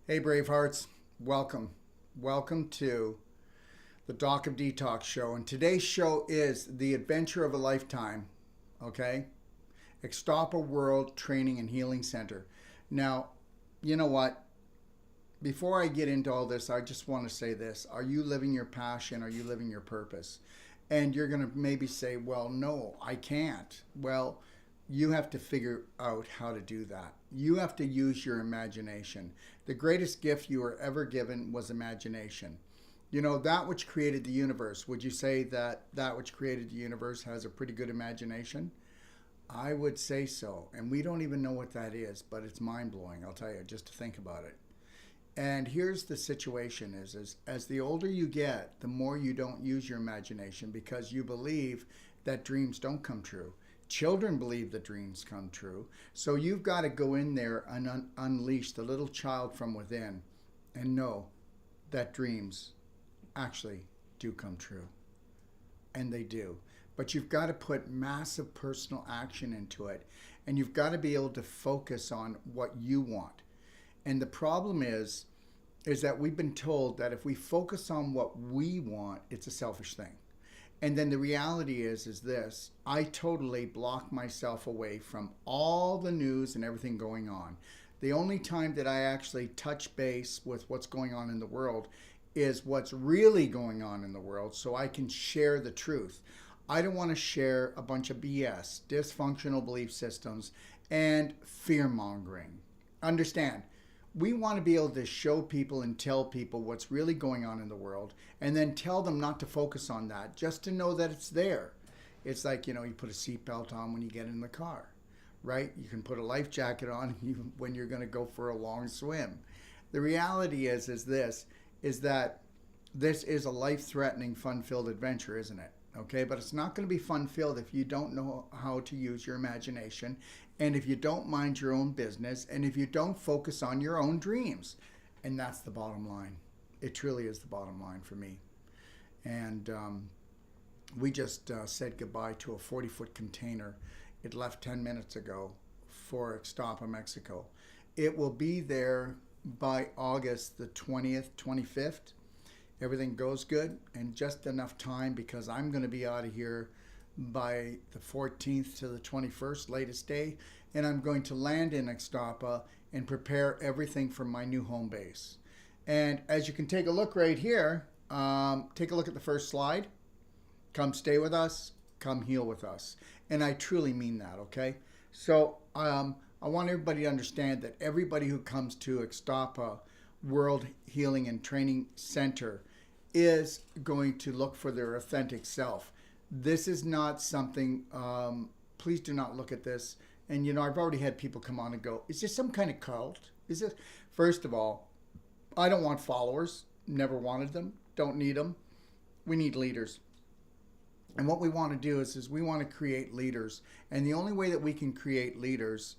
Hey, Bravehearts. Welcome. Welcome to the Doc of Detox show. And today's show is The Adventure of a Lifetime, okay? Ixtapa World Training and Healing Center. Now, you know what? Before I get into all this, I just want to say this. Are you living your passion? Are you living your purpose? And you're going to maybe say, well, no, I can't. Well, you have to figure out how to do that. You have to use your imagination. The greatest gift you were ever given was imagination. You know, that which created the universe. Would you say that that which created the universe has a pretty good imagination? I would say so. And we don't even know what that is, but it's mind blowing, I'll tell you, just to think about it. And here's the situation is as the older you get, the more you don't use your imagination because you believe that dreams don't come true. Children believe that dreams come true. So you've got to go in there and unleash the little child from within and know that dreams actually do come true. And they do. But you've got to put massive personal action into it. And you've got to be able to focus on what you want. And the problem is that we've been told that if we focus on what we want, it's a selfish thing. And then the reality is this: I totally block myself away from all the news and everything going on. The only time that I actually touch base with what's going on in the world is what's really going on in the world so I can share the truth. I don't want to share a bunch of BS, dysfunctional belief systems, and fear mongering. Understand, we want to be able to show people and tell people what's really going on in the world and then tell them not to focus on that, just to know that it's there. It's like, you put a seatbelt on when you get in the car, right? You can put a life jacket on when you're going to go for a long swim. The reality is that this is a life-threatening, fun-filled adventure, isn't it? Okay, but it's not going to be fun-filled if you don't know how to use your imagination, and if you don't mind your own business, and if you don't focus on your own dreams. And that's the bottom line. It truly is the bottom line for me. And we just said goodbye to a 40-foot container. It left 10 minutes ago for Ixtapa, Mexico. It will be there by August the 20th, 25th. Everything goes good and just enough time because I'm going to be out of here by the 14th to the 21st, latest day, and I'm going to land in Ixtapa and prepare everything for my new home base. And as you can take a look right here, take a look at the first slide. Come stay with us, come heal with us. And I truly mean that, okay? So I want everybody to understand that everybody who comes to Ixtapa World Healing and Training Center is going to look for their authentic self. This is not something, please do not look at this. And I've already had people come on and go, is this some kind of cult? Is it? First of all, I don't want followers, never wanted them, don't need them. We need leaders. And what we want to do is we want to create leaders. And the only way that we can create leaders,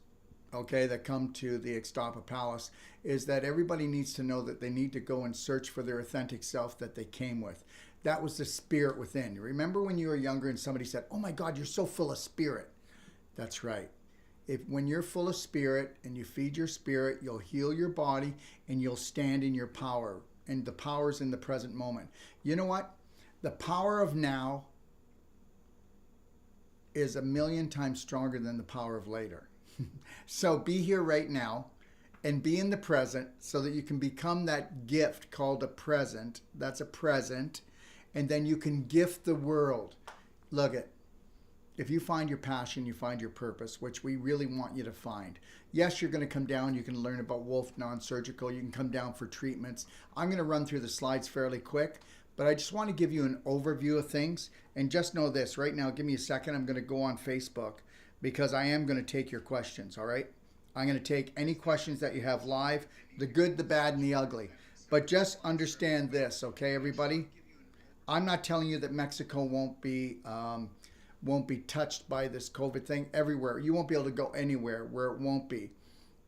okay, that come to the Ixtapa Palace is that everybody needs to know that they need to go and search for their authentic self that they came with. That was the spirit within. Remember when you were younger and somebody said, oh my God, you're so full of spirit. That's right. When you're full of spirit and you feed your spirit, you'll heal your body and you'll stand in your power. And the power's in the present moment. You know what? The power of now is 1,000,000 times stronger than the power of later. So be here right now and be in the present so that you can become that gift called a present. That's a present. And then you can gift the world. Look it. If you find your passion, you find your purpose, which we really want you to find. Yes, you're going to come down. You can learn about Wolf Non-Surgical. You can come down for treatments. I'm going to run through the slides fairly quick, but I just want to give you an overview of things. And just know this. Right now, give me a second. I'm going to go on Facebook because I am going to take your questions, all right? I'm going to take any questions that you have live, the good, the bad, and the ugly. But just understand this, okay, everybody? I'm not telling you that Mexico won't be touched by this COVID thing everywhere. You won't be able to go anywhere where it won't be.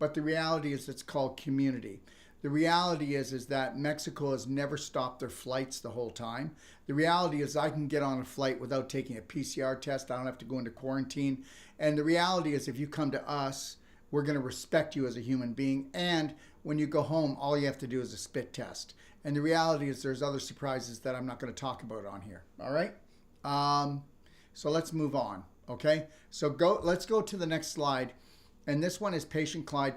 But the reality is it's called community. The reality is that Mexico has never stopped their flights the whole time. The reality is I can get on a flight without taking a PCR test. I don't have to go into quarantine. And the reality is if you come to us, we're going to respect you as a human being, and when you go home, all you have to do is a spit test. And the reality is there's other surprises that I'm not going to talk about on here. All right. So let's move on. Okay. So let's go to the next slide. And this one is patient-client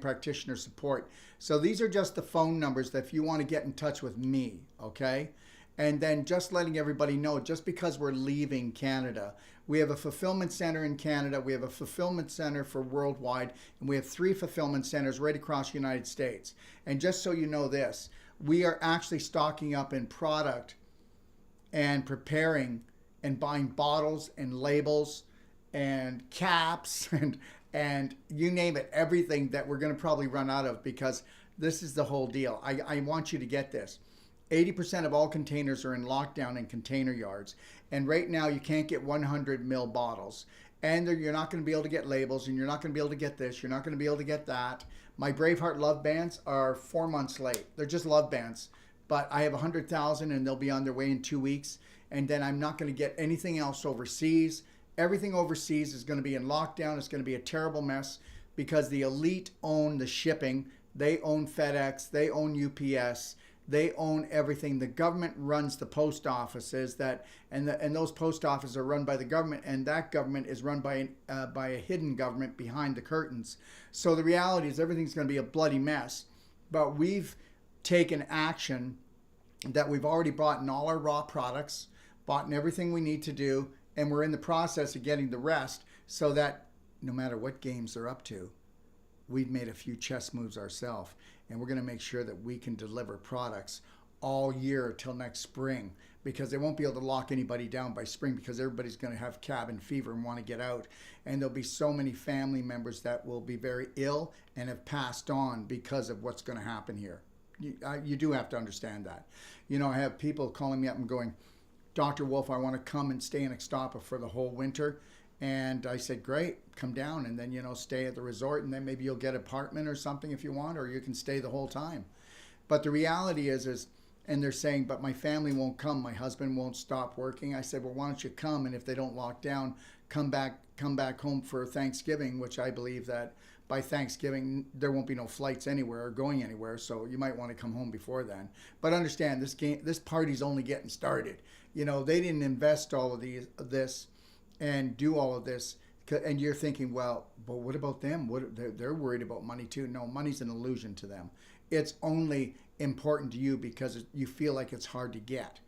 practitioner support. So these are just the phone numbers that if you want to get in touch with me, okay? And then just letting everybody know, just because we're leaving Canada, we have a fulfillment center in Canada, we have a fulfillment center for worldwide, and we have 3 fulfillment centers right across the United States. And just so you know this, we are actually stocking up in product and preparing and buying bottles and labels and caps and you name it, everything that we're going to probably run out of, because this is the whole deal. I want you to get this. 80% of all containers are in lockdown in container yards. And right now you can't get 100 ml bottles. And you're not going to be able to get labels, and you're not going to be able to get this. You're not going to be able to get that. My Braveheart love bands are 4 months late. They're just love bands. But I have 100,000 and they'll be on their way in 2 weeks. And then I'm not going to get anything else overseas. Everything overseas is going to be in lockdown. It's going to be a terrible mess because the elite own the shipping. They own FedEx. They own UPS. They own everything. The government runs the post offices and those post offices are run by the government, and that government is run by a hidden government behind the curtains. So the reality is everything's going to be a bloody mess. But we've taken action that we've already bought in all our raw products, bought in everything we need to do, and we're in the process of getting the rest so that no matter what games they're up to, we've made a few chess moves ourselves. And we're going to make sure that we can deliver products all year till next spring, because they won't be able to lock anybody down by spring because everybody's going to have cabin fever and want to get out. And there'll be so many family members that will be very ill and have passed on because of what's going to happen here. You do have to understand that. You know, I have people calling me up and going, Dr. Wolf, I want to come and stay in Ixtapa for the whole winter. And I said, great, come down and then, you know, stay at the resort, and then maybe you'll get an apartment or something if you want, or you can stay the whole time. But the reality is, and they're saying, but my family won't come. My husband won't stop working. I said, well, why don't you come? And if they don't lock down, come back home for Thanksgiving, which I believe that by Thanksgiving, there won't be no flights anywhere or going anywhere. So you might want to come home before then. But understand, this party's only getting started. You know, they didn't invest all of this and do all of this. And you're thinking, well, but what about them? They're worried about money too. No, money's an illusion to them. It's only important to you because you feel like it's hard to get.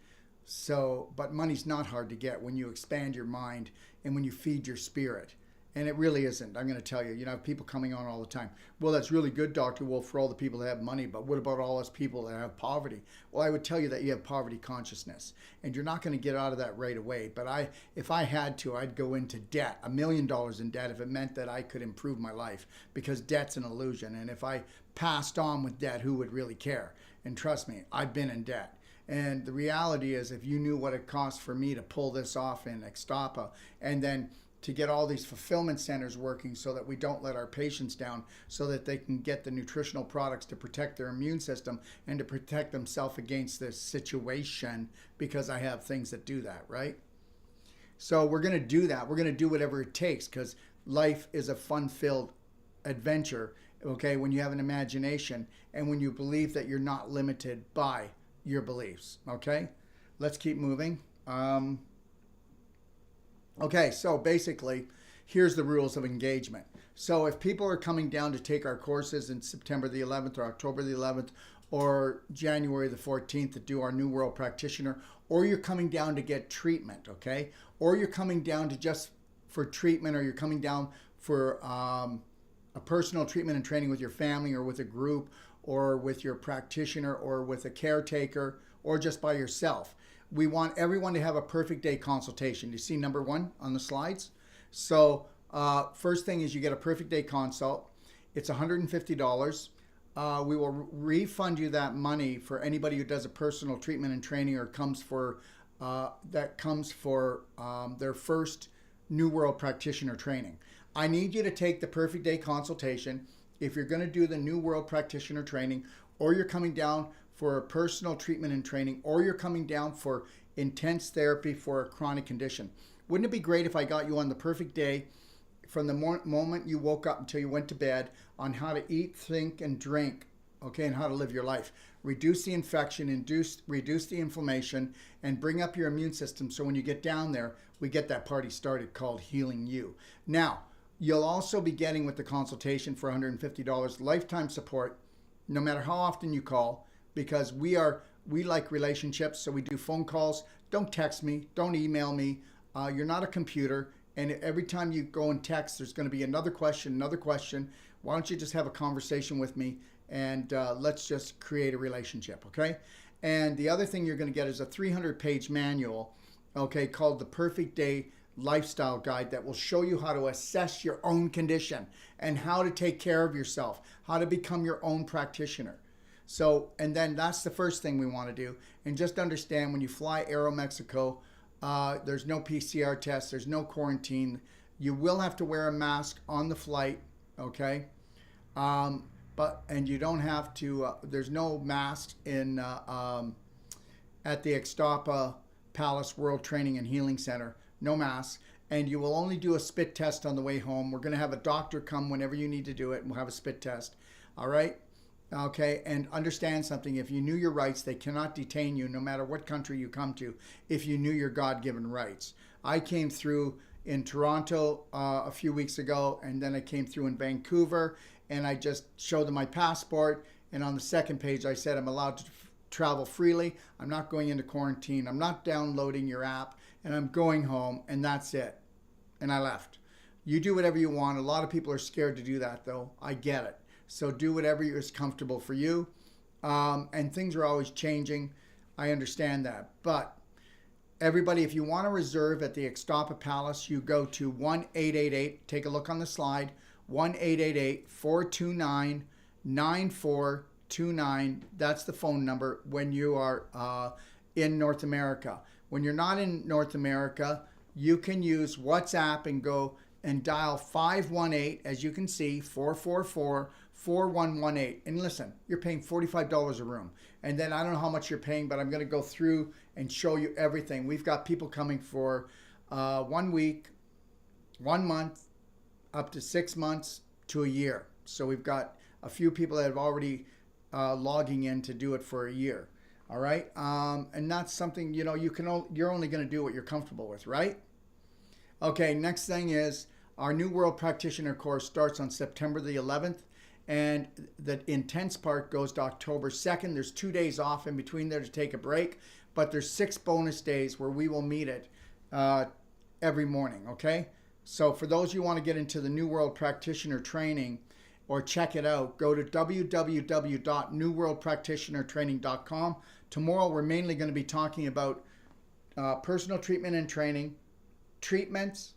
So, but money's not hard to get when you expand your mind and when you feed your spirit. And it really isn't. I'm going to tell you, I have people coming on all the time. Well, that's really good, Dr. Wolf, for all the people that have money, but what about all us people that have poverty? Well, I would tell you that you have poverty consciousness, and you're not going to get out of that right away. But if I had to, I'd go into debt, $1 million in debt, if it meant that I could improve my life, because debt's an illusion. And if I passed on with debt, who would really care? And trust me, I've been in debt. And the reality is, if you knew what it cost for me to pull this off in Ixtapa, and then to get all these fulfillment centers working so that we don't let our patients down, so that they can get the nutritional products to protect their immune system and to protect themselves against this situation, because I have things that do that, right? So we're going to do that. We're going to do whatever it takes, because life is a fun-filled adventure, okay, when you have an imagination and when you believe that you're not limited by your beliefs, okay? Let's keep moving. Okay, so basically, here's the rules of engagement. So if people are coming down to take our courses in September the 11th or October the 11th or January the 14th to do our New World Practitioner, or you're coming down to get treatment, okay? Or you're coming down to just for treatment, or you're coming down for a personal treatment and training with your family or with a group or with your practitioner or with a caretaker or just by yourself. We want everyone to have a perfect day consultation. You see number 1 on the slides? So first thing is you get a perfect day consult. It's $150. We will refund you that money for anybody who does a personal treatment and training or comes for their first New World Practitioner training. I need you to take the perfect day consultation if you're going to do the New World Practitioner training, or you're coming down for a personal treatment and training, or you're coming down for intense therapy for a chronic condition. Wouldn't it be great if I got you on the perfect day from the moment you woke up until you went to bed on how to eat, think, and drink, okay, and how to live your life. Reduce the infection, reduce the inflammation, and bring up your immune system so when you get down there, we get that party started called Healing You. Now, you'll also be getting with the consultation for $150 lifetime support, no matter how often you call, because we like relationships, so we do phone calls. Don't text me, don't email me. You're not a computer, and every time you go and text, there's going to be another question, another question. Why don't you just have a conversation with me, and let's just create a relationship, okay? And the other thing you're going to get is a 300-page manual, okay, called the Perfect Day Lifestyle Guide that will show you how to assess your own condition and how to take care of yourself, how to become your own practitioner. So, and then that's the first thing we want to do. And just understand, when you fly Aeromexico, there's no PCR test, there's no quarantine. You will have to wear a mask on the flight, okay? And you don't have to, there's no masks in at the Ixtapa Palace World Training and Healing Center. No masks. And you will only do a spit test on the way home. We're going to have a doctor come whenever you need to do it, and we'll have a spit test. All right? Okay, and understand something. If you knew your rights, they cannot detain you no matter what country you come to if you knew your God-given rights. I came through in Toronto a few weeks ago, and then I came through in Vancouver, and I just showed them my passport, and on the second page I said I'm allowed to travel freely. I'm not going into quarantine. I'm not downloading your app, and I'm going home, and that's it. And I left. You do whatever you want. A lot of people are scared to do that, though. I get it. So do whatever is comfortable for you. And things are always changing. I understand that. But everybody, if you want to reserve at the Ixtapa Palace, you go to 1-888, take a look on the slide, 1-888-429-9429. That's the phone number when you are in North America. When you're not in North America, you can use WhatsApp and go and dial 518, as you can see, 444-4118. And listen, you're paying $45 a room. And then I don't know how much you're paying, but I'm going to go through and show you everything. We've got people coming for 1 week, 1 month, up to 6 months to a year. So we've got a few people that have already logging in to do it for a year. All right. And that's something, you know, you're only going to do what you're comfortable with, right? Okay. Next thing is our New World Practitioner course starts on September the 11th, and the intense part goes to October 2nd. There's 2 days off in between there to take a break, but there's 6 bonus days where we will meet it every morning. Okay. So for those you want to get into the New World Practitioner training or check it out, go to www.newworldpractitionertraining.com. Tomorrow we're mainly going to be talking about personal treatment and training, treatments,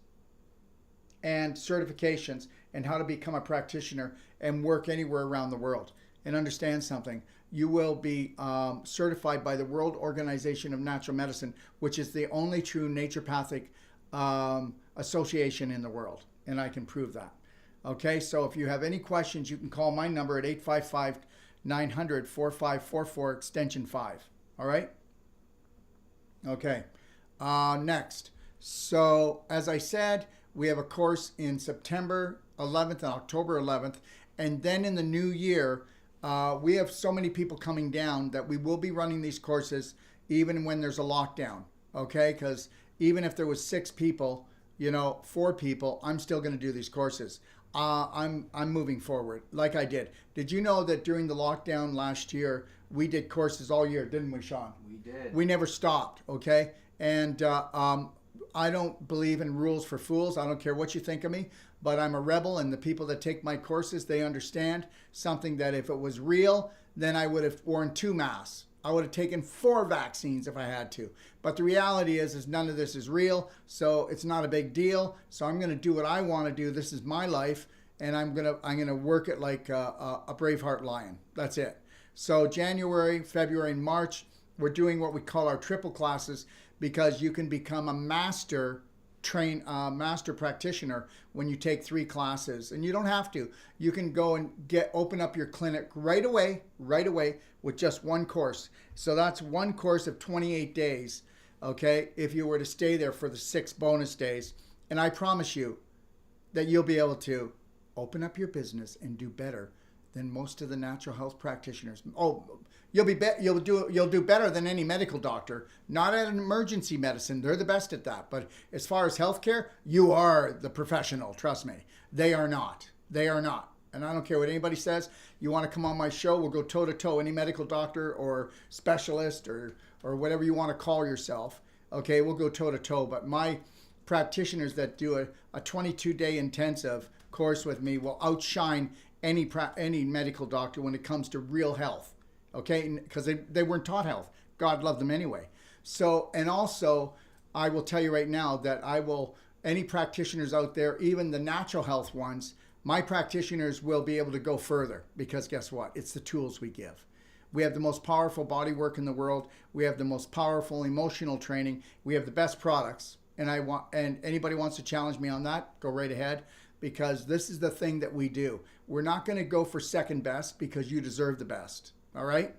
and certifications, and how to become a practitioner and work anywhere around the world. And understand something, you will be certified by the World Organization of Natural Medicine, which is the only true naturopathic association in the world, and I can prove that. Okay, so if you have any questions, you can call my number at 855-900-4544, extension 5. All right? Okay, next. So, as I said, we have a course in September 11th and October 11th, and then in the new year, we have so many people coming down that we will be running these courses even when there's a lockdown, okay? Because even if there was 6 people, 4 people, I'm still going to do these courses. I'm moving forward like I did. Did you know that during the lockdown last year, we did courses all year, didn't we, Sean? We did. We never stopped, okay? And I don't believe in rules for fools. I don't care what you think of me, but I'm a rebel, and the people that take my courses, they understand something, that if it was real, then I would have worn 2 masks. I would have taken 4 vaccines if I had to. But the reality is none of this is real, so it's not a big deal. So I'm going to do what I want to do. This is my life, and I'm gonna work it like a Braveheart lion. That's it. So January, February, and March, we're doing what we call our triple classes, because you can become a master practitioner when you take 3 classes, and you don't have to. You can go and open up your clinic right away with just 1 course. So that's 1 course of 28 days, okay, if you were to stay there for the 6 bonus days. And I promise you, that you'll be able to open up your business and do better than most of the natural health practitioners. Oh, you'll do better than any medical doctor. Not at an emergency medicine; they're the best at that. But as far as healthcare, you are the professional. Trust me, they are not. They are not. And I don't care what anybody says. You want to come on my show? We'll go toe to toe. Any medical doctor or specialist or whatever you want to call yourself. Okay, we'll go toe to toe. But my practitioners that do a 22-day intensive course with me will outshine any medical doctor when it comes to real health, okay? Because they weren't taught health. God loved them anyway. So, and also, I will tell you right now that any practitioners out there, even the natural health ones, my practitioners will be able to go further because guess what? It's the tools we give. We have the most powerful body work in the world. We have the most powerful emotional training. We have the best products. And anybody wants to challenge me on that, go right ahead. Because this is the thing that we do. We're not going to go for second best because you deserve the best. All right?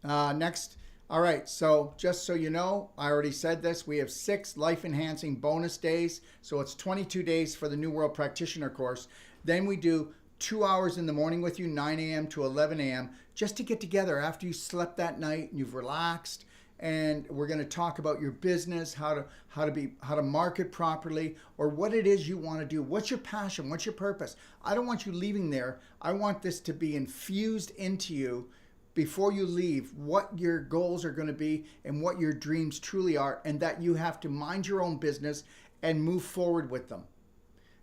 Next. All right. So just so you know, I already said this. We have 6 life-enhancing bonus days. So it's 22 days for the New World Practitioner course. Then we do 2 hours in the morning with you, 9 a.m. to 11 a.m., just to get together after you slept that night and you've relaxed. And we're going to talk about your business, how to market properly, or what it is you want to do. What's your passion? What's your purpose? I don't want you leaving there. I want this to be infused into you before you leave, what your goals are going to be and what your dreams truly are, and that you have to mind your own business and move forward with them.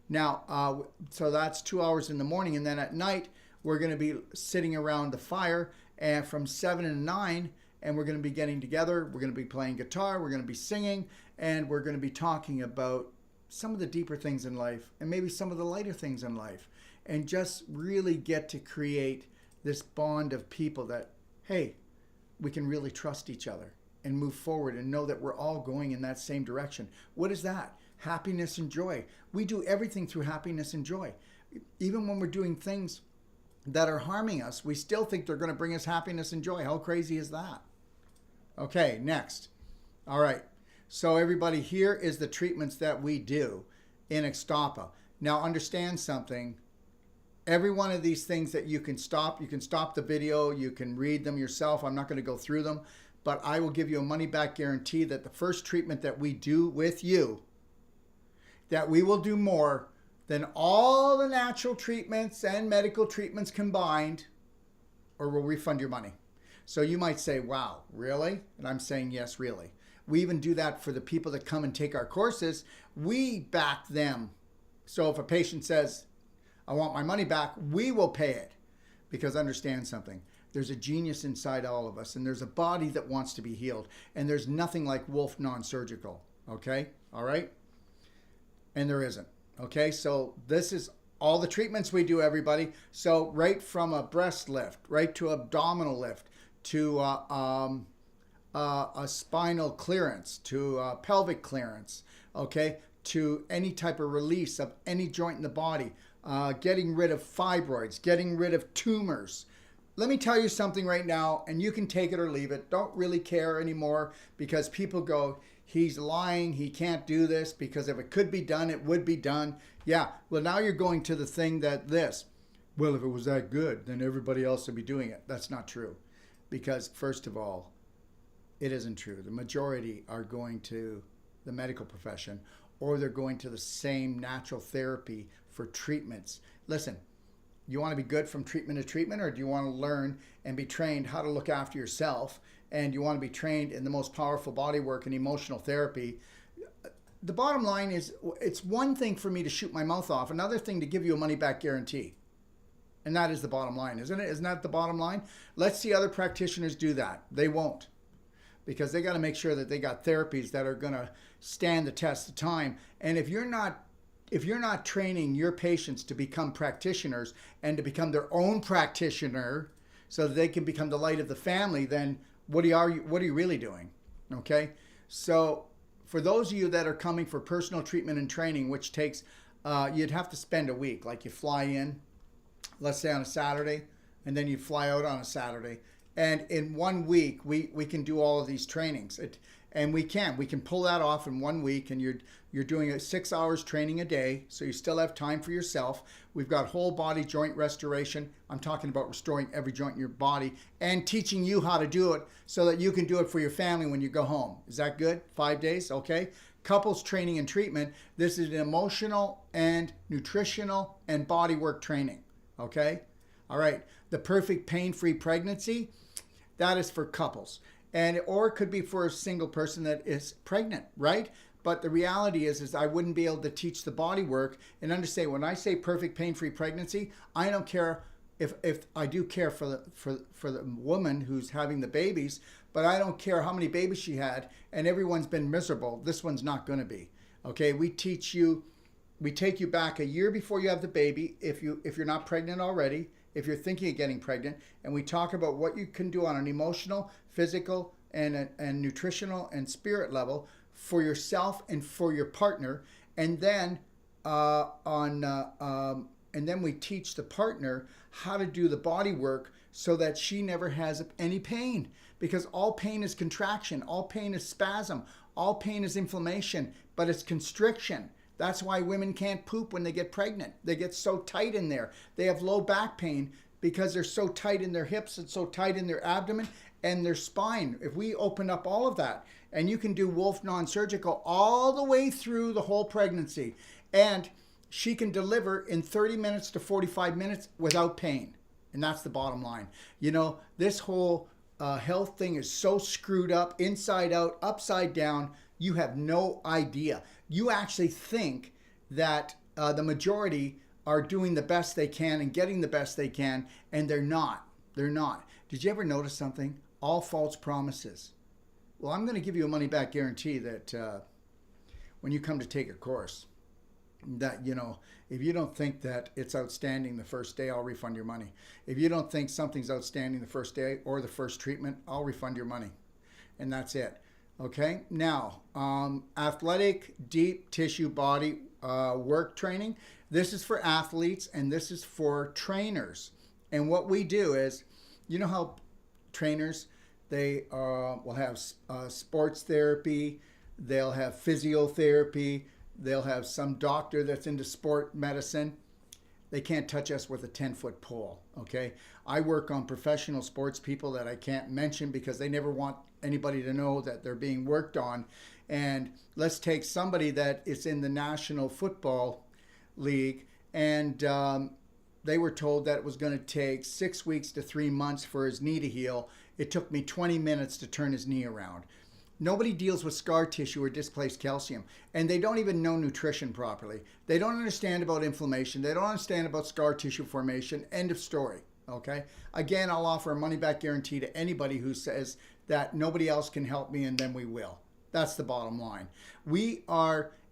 Now, so that's 2 hours in the morning, and then at night we're going to be sitting around the fire, and from 7 to 9. And we're going to be getting together. We're going to be playing guitar. We're going to be singing. And we're going to be talking about some of the deeper things in life and maybe some of the lighter things in life. And just really get to create this bond of people that, hey, we can really trust each other and move forward and know that we're all going in that same direction. What is that? Happiness and joy. We do everything through happiness and joy. Even when we're doing things that are harming us, we still think they're going to bring us happiness and joy. How crazy is that? Okay, next. All right. So everybody, here is the treatments that we do in Ixtapa. Now understand something. Every one of these things that you can stop the video, you can read them yourself. I'm not going to go through them, but I will give you a money back guarantee that the first treatment that we do with you, that we will do more than all the natural treatments and medical treatments combined, or we'll refund your money. So you might say, wow, really? And I'm saying, yes, really. We even do that for the people that come and take our courses. We back them. So if a patient says, I want my money back, we will pay it. Because understand something. There's a genius inside all of us, and there's a body that wants to be healed. And there's nothing like Wolf non-surgical. Okay? All right? And there isn't. Okay? So this is all the treatments we do, everybody. So right from a breast lift, right to abdominal lift, to a spinal clearance, to pelvic clearance, okay, to any type of release of any joint in the body, getting rid of fibroids, getting rid of tumors. Let me tell you something right now, and you can take it or leave it. Don't really care anymore because people go, he's lying, he can't do this because if it could be done, it would be done. Yeah, well, now you're going to the thing that well, if it was that good, then everybody else would be doing it. That's not true. Because first of all, it isn't true. The majority are going to the medical profession or they're going to the same natural therapy for treatments. Listen, you want to be good from treatment to treatment, or do you want to learn and be trained how to look after yourself, and you want to be trained in the most powerful body work and emotional therapy? The bottom line is, it's one thing for me to shoot my mouth off, another thing to give you a money back guarantee. And that is the bottom line, isn't it? Isn't that the bottom line? Let's see other practitioners do that. They won't. Because they got to make sure that they got therapies that are going to stand the test of time. And if you're not training your patients to become practitioners and to become their own practitioner so that they can become the light of the family, then what are you really doing? Okay? So for those of you that are coming for personal treatment and training, which takes, you'd have to spend a week. Like you fly in, let's say on a Saturday, and then you fly out on a Saturday. And in 1 week, we can do all of these trainings. And we can pull that off in 1 week, and you're doing 6 hours training a day, so you still have time for yourself. We've got whole body joint restoration. I'm talking about restoring every joint in your body and teaching you how to do it so that you can do it for your family when you go home. Is that good? 5 days, okay? Couples training and treatment. This is an emotional and nutritional and body work training, okay? All right, the perfect pain-free pregnancy, that is for couples. Or it could be for a single person that is pregnant, right? But the reality is I wouldn't be able to teach the body work and understand when I say perfect pain-free pregnancy, I don't care if I do care for the woman who's having the babies, but I don't care how many babies she had, and everyone's been miserable. This one's not going to be. Okay, we take you back a year before you have the baby if you're not pregnant already, if you're thinking of getting pregnant, and we talk about what you can do on an emotional, physical, and nutritional and spirit level for yourself and for your partner, and then and then we teach the partner how to do the body work so that she never has any pain, because all pain is contraction, all pain is spasm, all pain is inflammation, but it's constriction. That's why women can't poop when they get pregnant. They get so tight in there. They have low back pain because they're so tight in their hips and so tight in their abdomen and their spine. If we open up all of that, and you can do Wolf non-surgical all the way through the whole pregnancy, and she can deliver in 30 minutes to 45 minutes without pain. And that's the bottom line. You know, this whole health thing is so screwed up, inside out, upside down. You have no idea. You actually think that the majority are doing the best they can and getting the best they can, and they're not. They're not. Did you ever notice something? All false promises. Well, I'm going to give you a money-back guarantee that when you come to take a course, that, you know, if you don't think that it's outstanding the first day, I'll refund your money. If you don't think something's outstanding the first day or the first treatment, I'll refund your money. And that's it. Okay, now, athletic deep tissue body work training. This is for athletes and this is for trainers. And what we do is, you know how trainers, they will have sports therapy, they'll have physiotherapy, they'll have some doctor that's into sport medicine. They can't touch us with a 10-foot pole, okay? I work on professional sports people that I can't mention because they never want anybody to know that they're being worked on. And let's take somebody that is in the National Football League, and they were told that it was going to take 6 weeks to 3 months for his knee to heal. It took me 20 minutes to turn his knee around. Nobody deals with scar tissue or displaced calcium, and they don't even know nutrition properly. They don't understand about inflammation. They don't understand about scar tissue formation. End of story, okay? Again, I'll offer a money-back guarantee to anybody who says that nobody else can help me, and then we will. That's the bottom line.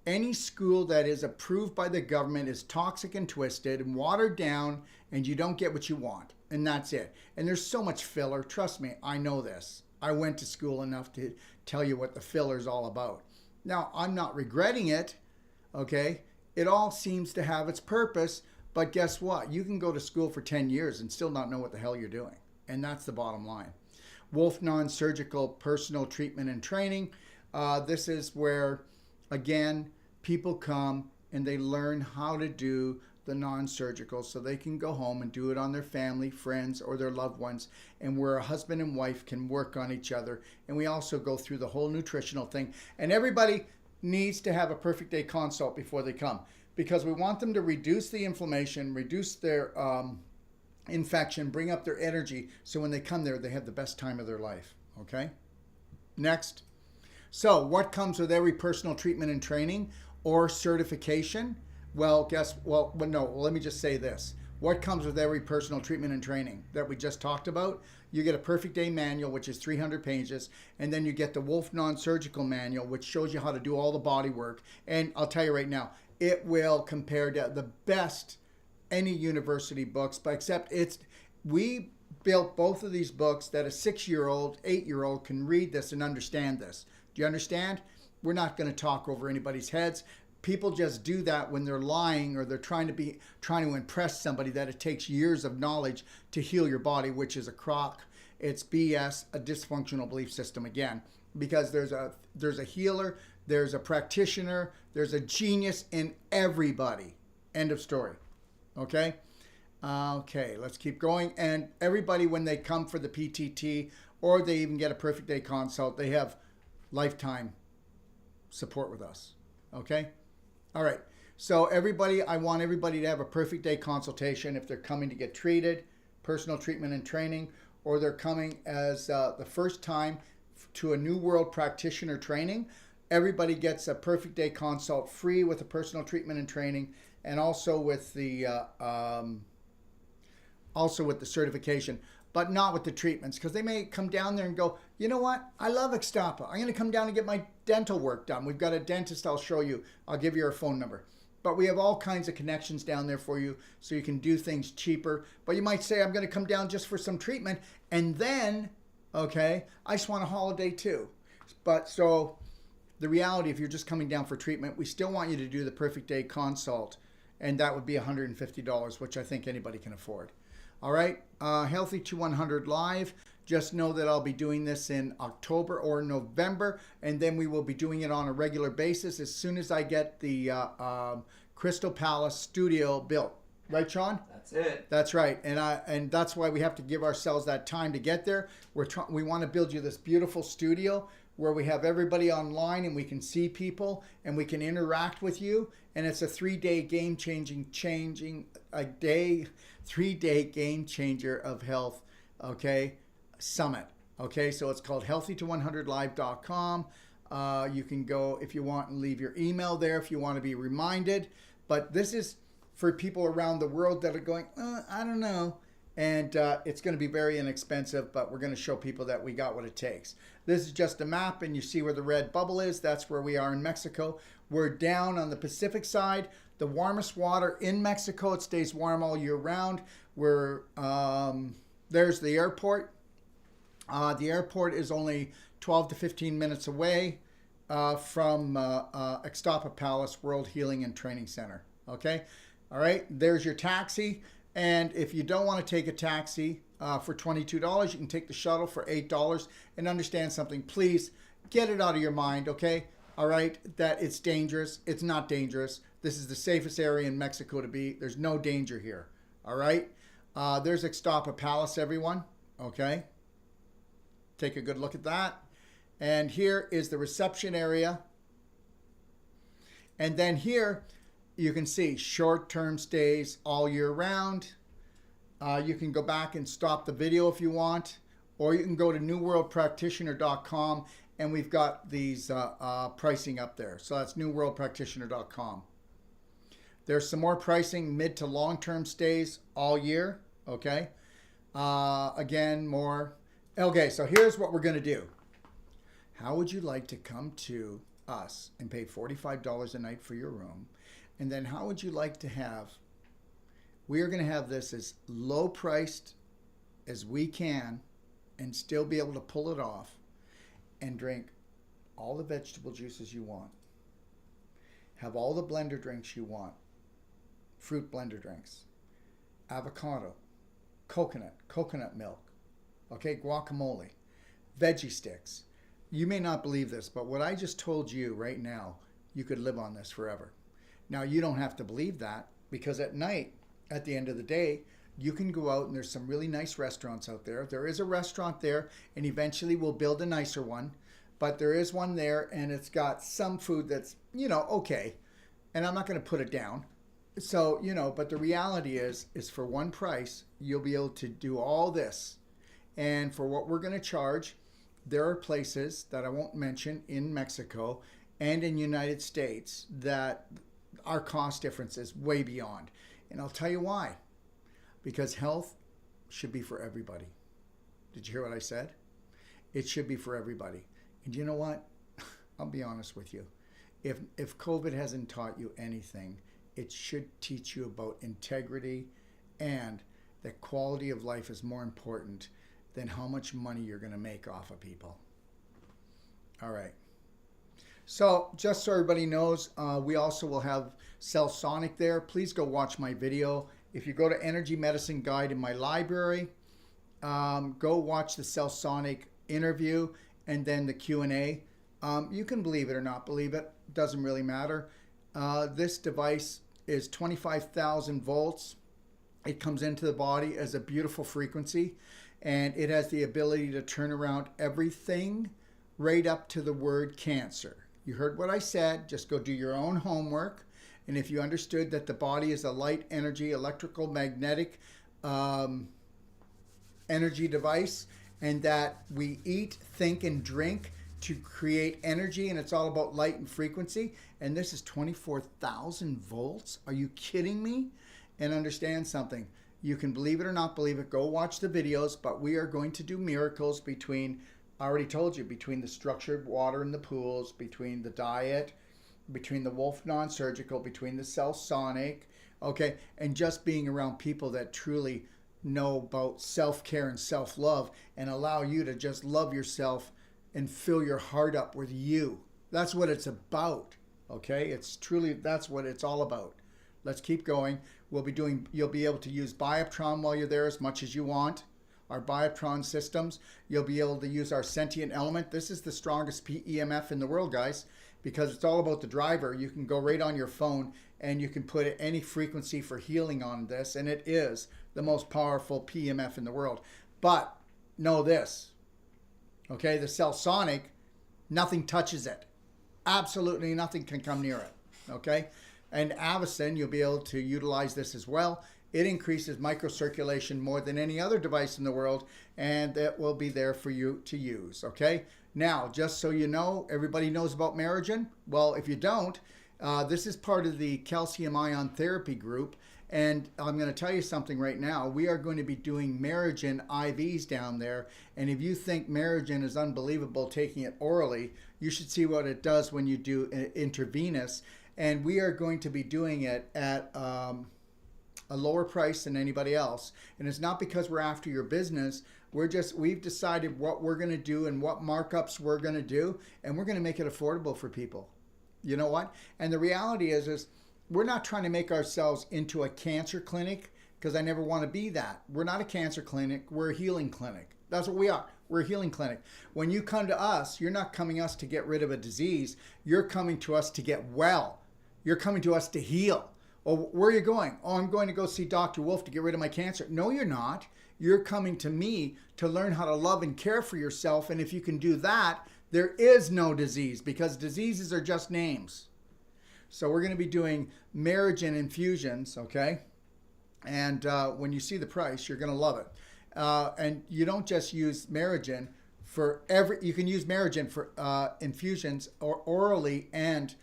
Any school that is approved by the government is toxic and twisted and watered down, and you don't get what you want, and that's it. And there's so much filler. Trust me, I know this. I went to school enough to tell you what the filler is all about. Now, I'm not regretting it, okay? It all seems to have its purpose, but guess what? You can go to school for 10 years and still not know what the hell you're doing, and that's the bottom line. Wolf non-surgical personal treatment and training. This is where, again, people come and they learn how to do the non-surgical so they can go home and do it on their family, friends, or their loved ones, and where a husband and wife can work on each other. And we also go through the whole nutritional thing. And everybody needs to have a perfect day consult before they come, because we want them to reduce the inflammation, reduce their infection, bring up their energy, so when they come there, they have the best time of their life. Okay? Next. So what comes with every personal treatment and training or certification? Well, let me just say this. What comes with every personal treatment and training that we just talked about? You get a perfect day manual, which is 300 pages, and then you get the Wolf non-surgical manual, which shows you how to do all the body work. And I'll tell you right now, it will compare to the best any university books, but except we built both of these books that a 6-year-old, 8-year-old can read this and understand this. Do you understand? We're not going to talk over anybody's heads. People just do that when they're lying or they're trying to impress somebody that it takes years of knowledge to heal your body, which is a crock. It's BS, a dysfunctional belief system again. because there's a healer, there's a practitioner, there's a genius in everybody. End of story. Okay? Okay, let's keep going. And everybody, when they come for the PTT or they even get a perfect day consult, they have lifetime support with us. Okay? All right. So everybody, I want everybody to have a perfect day consultation if they're coming to get treated, personal treatment and training, or they're coming as the first time to a New World Practitioner training. Everybody gets a perfect day consult free with a personal treatment and training, and also with the certification, but not with the treatments, because they may come down there and go, you know what? I love Ixtapa. I'm going to come down and get my dental work done. We've got a dentist I'll show you. I'll give you our phone number. But we have all kinds of connections down there for you so you can do things cheaper. But you might say, I'm going to come down just for some treatment. And then, okay, I just want a holiday too. But so the reality, if you're just coming down for treatment, we still want you to do the perfect day consult. And that would be $150, which I think anybody can afford. All right, Healthy to 100 Live. Just know that I'll be doing this in October or November, and then we will be doing it on a regular basis as soon as I get the Crystal Palace studio built. Right, Sean? That's it. That's right, and that's why we have to give ourselves that time to get there. We want to build you this beautiful studio where we have everybody online and we can see people and we can interact with you. And it's a 3-day three-day game changer of health, okay, summit. Okay, so it's called healthy100live.com. You can go if you want and leave your email there if you want to be reminded. But this is for people around the world that are going, I don't know. And it's going to be very inexpensive, but we're going to show people that we got what it takes. This is just a map, and you see where the red bubble is. That's where we are in Mexico. We're down on the Pacific side. The warmest water in Mexico. It stays warm all year round. There's the airport. The airport is only 12 to 15 minutes away from Ixtapa Palace World Healing and Training Center. Okay? All right, there's your taxi. And if you don't want to take a taxi for $22, you can take the shuttle for $8. And understand something, please get it out of your mind, okay? All right, that it's dangerous. It's not dangerous. This is the safest area in Mexico to be. There's no danger here, all right? There's Ixtapa Palace, everyone, okay? Take a good look at that. And here is the reception area. And then here, you can see short-term stays all year round. You can go back and stop the video if you want, or you can go to newworldpractitioner.com, and we've got these pricing up there. So that's newworldpractitioner.com. There's some more pricing, mid to long-term stays all year, okay? Again, more. Okay, so here's what we're going to do. How would you like to come to us and pay $45 a night for your room? And then how would you like to have, we are going to have this as low priced as we can and still be able to pull it off and drink all the vegetable juices you want. Have all the blender drinks you want. Fruit blender drinks. Avocado. Coconut milk. Okay, guacamole. Veggie sticks. You may not believe this, but what I just told you right now, you could live on this forever. Now, you don't have to believe that, because at night, at the end of the day, you can go out and there's some really nice restaurants out there. There is a restaurant there, and eventually we'll build a nicer one. But there is one there, and it's got some food that's, okay. And I'm not going to put it down. So, but the reality is for one price, you'll be able to do all this. And for what we're going to charge, there are places that I won't mention in Mexico and in the United States that our cost difference is way beyond. And I'll tell you why. Because health should be for everybody. Did you hear what I said? It should be for everybody. And you know what? I'll be honest with you. If COVID hasn't taught you anything, it should teach you about integrity and that quality of life is more important than how much money you're going to make off of people. All right. So just so everybody knows, we also will have Cell Sonic there. Please go watch my video. If you go to Energy Medicine Guide in my library, go watch the Cell Sonic interview. and then the Q&A. You can believe it or not believe it. Doesn't really matter. This device is 25,000 volts. It comes into the body as a beautiful frequency, and it has the ability to turn around everything right up to the word cancer. You heard what I said. Just go do your own homework. And if you understood that the body is a light energy, electrical, magnetic energy device, and that we eat, think, and drink to create energy, and it's all about light and frequency, and this is 24,000 volts? Are you kidding me? And understand something. You can believe it or not believe it. Go watch the videos, but we are going to do miracles between, I already told you, between the structured water in the pools, between the diet, between the Wolf non-surgical, between the Cell Sonic, okay, and just being around people that truly know about self-care and self-love and allow you to just love yourself and fill your heart up with you. That's what it's about, okay? It's truly, that's what it's all about. Let's keep going. You'll be able to use Bioptron while you're there as much as you want. Our Bioptron systems. You'll be able to use our sentient element. This is the strongest PEMF in the world, guys, because it's all about the driver. You can go right on your phone and you can put any frequency for healing on this, and it is the most powerful PEMF in the world. But know this, okay? The Cell Sonic, nothing touches it. Absolutely nothing can come near it, okay? And Avicen, you'll be able to utilize this as well. It increases microcirculation more than any other device in the world, and that will be there for you to use, okay? Now, just so you know, everybody knows about Merigen. Well, if you don't, this is part of the calcium ion therapy group, and I'm going to tell you something right now. We are going to be doing Merigen IVs down there, and if you think Merigen is unbelievable taking it orally, you should see what it does when you do intravenous, and we are going to be doing it at a lower price than anybody else. And it's not because we're after your business. We've decided what we're going to do and what markups we're going to do, and we're going to make it affordable for people. You know what? And the reality is we're not trying to make ourselves into a cancer clinic, because I never want to be that. We're not a cancer clinic. We're a healing clinic. That's what we are. We're a healing clinic. When you come to us, you're not coming to us to get rid of a disease. You're coming to us to get well. You're coming to us to heal. Oh, where are you going? Oh, I'm going to go see Dr. Wolf to get rid of my cancer. No, you're not. You're coming to me to learn how to love and care for yourself. And if you can do that, there is no disease, because diseases are just names. So we're going to be doing Merigen infusions, okay? And when you see the price, you're going to love it. And you don't just use Merigen for you can use Merigen for infusions or orally, and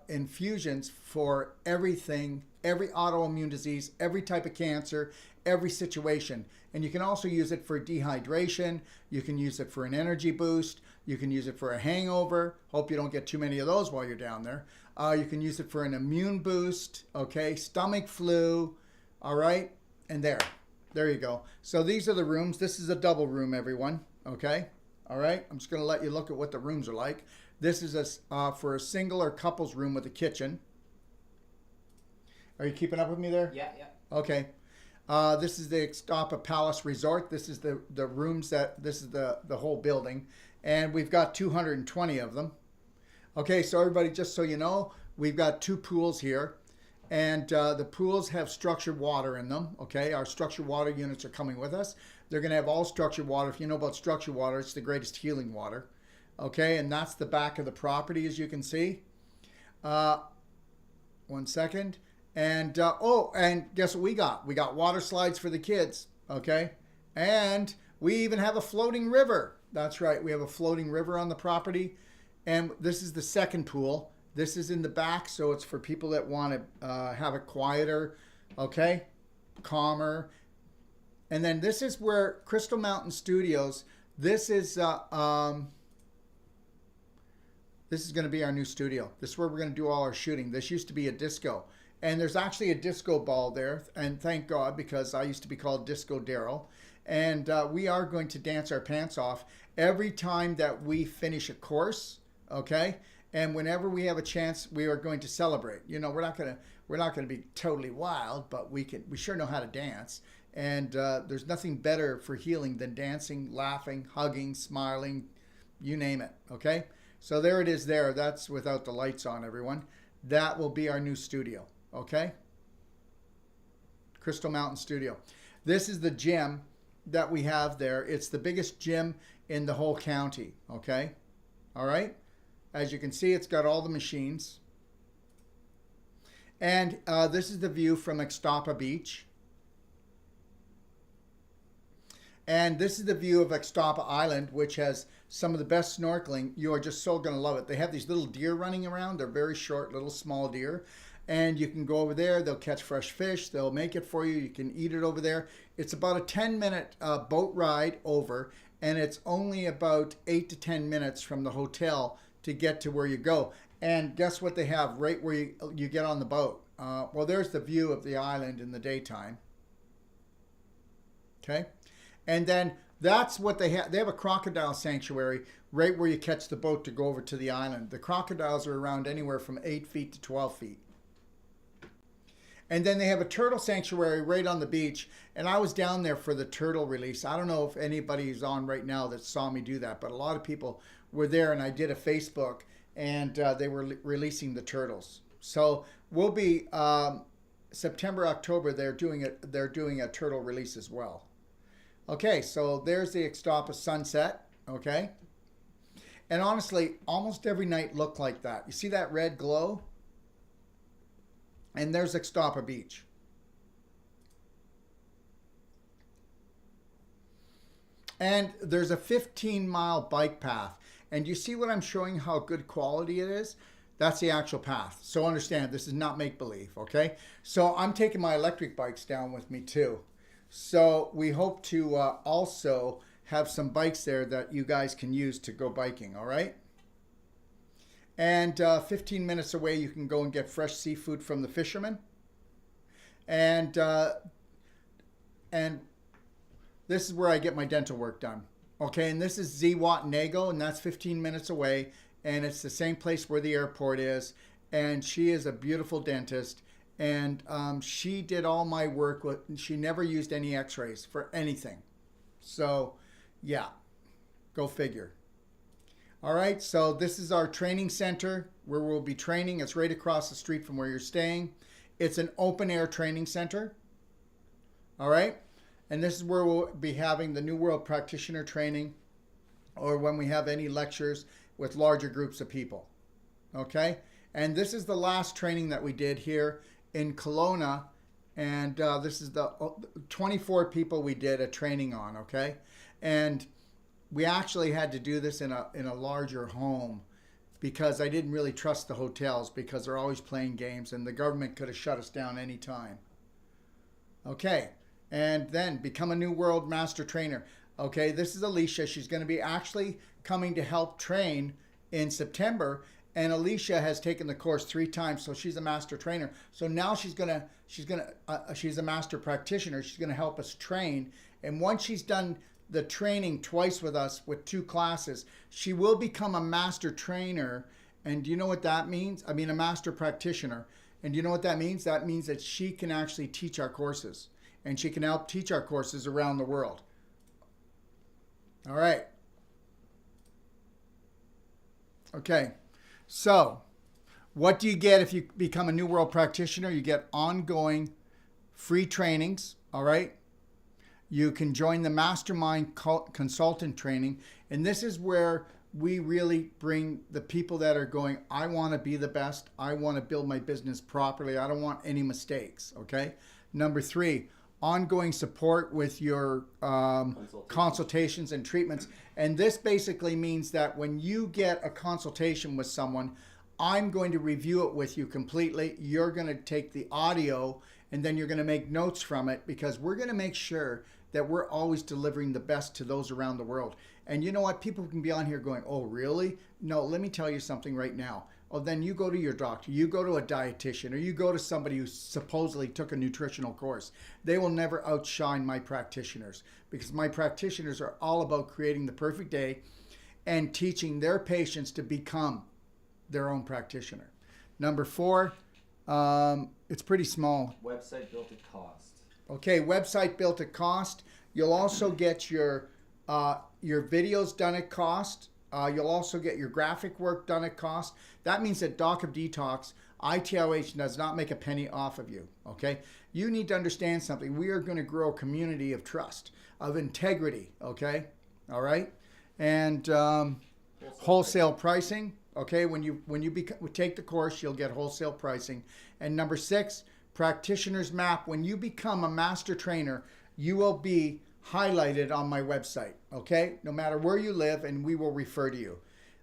infusions for everything, every autoimmune disease, every type of cancer, every situation. And you can also use it for dehydration. You can use it for an energy boost. You can use it for a hangover. Hope you don't get too many of those while you're down there. You can use it for an immune boost, okay? Stomach flu, all right? And there you go. So these are the rooms. This is a double room, everyone, okay? All right? I'm just going to let you look at what the rooms are like. This is for a single or couples room with a kitchen. Are you keeping up with me there? Yeah. Okay. This is the Ixtapa Palace Resort. This is the rooms this is the whole building. And we've got 220 of them. Okay, so everybody, just so you know, we've got 2 pools here. And the pools have structured water in them, okay? Our structured water units are coming with us. They're going to have all structured water. If you know about structured water, it's the greatest healing water. Okay, and that's the back of the property, as you can see. 1 second. And, and guess what we got? We got water slides for the kids, okay? And we even have a floating river. That's right, we have a floating river on the property. And this is the second pool. This is in the back, so it's for people that want to have it quieter, okay? Calmer. And then this is where Crystal Mountain Studios, this is going to be our new studio. This is where we're going to do all our shooting. This used to be a disco. And there's actually a disco ball there. And thank God, because I used to be called Disco Daryl. And we are going to dance our pants off every time that we finish a course, okay? And whenever we have a chance, we are going to celebrate. You know, we're not going to be totally wild, but we sure know how to dance. And there's nothing better for healing than dancing, laughing, hugging, smiling, you name it, okay? So there it is there. That's without the lights on, everyone. That will be our new studio, okay? Crystal Mountain Studio. This is the gym that we have there. It's the biggest gym in the whole county, okay? All right? As you can see, it's got all the machines. And this is the view from Ixtapa Beach. And this is the view of Ixtapa Island, which has some of the best snorkeling. You are just so going to love it. They have these little deer running around. They're very short, little small deer. And you can go over there. They'll catch fresh fish. They'll make it for you. You can eat it over there. It's about a 10-minute boat ride over. And it's only about 8 to 10 minutes from the hotel to get to where you go. And guess what they have right where you get on the boat? Well, there's the view of the island in the daytime. Okay? And then that's what they have. They have a crocodile sanctuary right where you catch the boat to go over to the island. The crocodiles are around anywhere from 8 feet to 12 feet. And then they have a turtle sanctuary right on the beach. And I was down there for the turtle release. I don't know if anybody's on right now that saw me do that, but a lot of people were there, and I did a Facebook, and they were releasing the turtles. So we'll be September, October. They're doing a turtle release as well. Okay, so there's the Ixtapa sunset, okay? And honestly, almost every night looked like that. You see that red glow? And there's Ixtapa Beach. And there's a 15-mile bike path. And you see what I'm showing, how good quality it is? That's the actual path. So understand, this is not make-believe, okay? So I'm taking my electric bikes down with me too. So we hope to also have some bikes there that you guys can use to go biking, all right? And 15 minutes away, you can go and get fresh seafood from the fishermen. And this is where I get my dental work done. Okay, and this is Z Watanago, and that's 15 minutes away. And it's the same place where the airport is. And she is a beautiful dentist. And she did all my work. She never used any x-rays for anything. So, yeah, go figure. All right, so this is our training center where we'll be training. It's right across the street from where you're staying. It's an open air training center. All right, and this is where we'll be having the New World Practitioner training, or when we have any lectures with larger groups of people. Okay, and this is the last training that we did here in Kelowna, and this is the 24 people we did a training on, okay? And we actually had to do this in a larger home because I didn't really trust the hotels because they're always playing games, and the government could have shut us down anytime. Okay, and then become a New World Master Trainer. Okay, this is Alicia. She's going to be actually coming to help train in September. And Alicia has taken the course 3 times, so she's a master trainer. So now she's a master practitioner. She's gonna help us train. And once she's done the training twice with us with 2 classes, she will become a master trainer. And do you know what that means? I mean, a master practitioner. And do you know what that means? That means that she can actually teach our courses, and she can help teach our courses around the world. All right. Okay. So, what do you get if you become a New World Practitioner? You get ongoing free trainings, all right? You can join the Mastermind Consultant Training, and this is where we really bring the people that are going, I want to be the best. I want to build my business properly. I don't want any mistakes, okay? Number 3, ongoing support with your consultations and treatments. And this basically means that when you get a consultation with someone, I'm going to review it with you completely. You're going to take the audio, and then you're going to make notes from it, because we're going to make sure that we're always delivering the best to those around the world. And you know what? People can be on here going, oh, really? No, let me tell you something right now. Oh, then you go to your doctor, you go to a dietitian, or you go to somebody who supposedly took a nutritional course. They will never outshine my practitioners, because my practitioners are all about creating the perfect day and teaching their patients to become their own practitioner. Number 4, it's pretty small. Website built at cost. Okay, website built at cost. You'll also get your videos done at cost. You'll also get your graphic work done at cost. That means that Doc of Detox, ITLH, does not make a penny off of you, okay? You need to understand something. We are going to grow a community of trust, of integrity, okay? All right? And wholesale pricing, okay? When you take the course, you'll get wholesale pricing. And number 6, Practitioner's Map. When you become a master trainer, you will be highlighted on my website, okay? No matter where you live, and we will refer to you.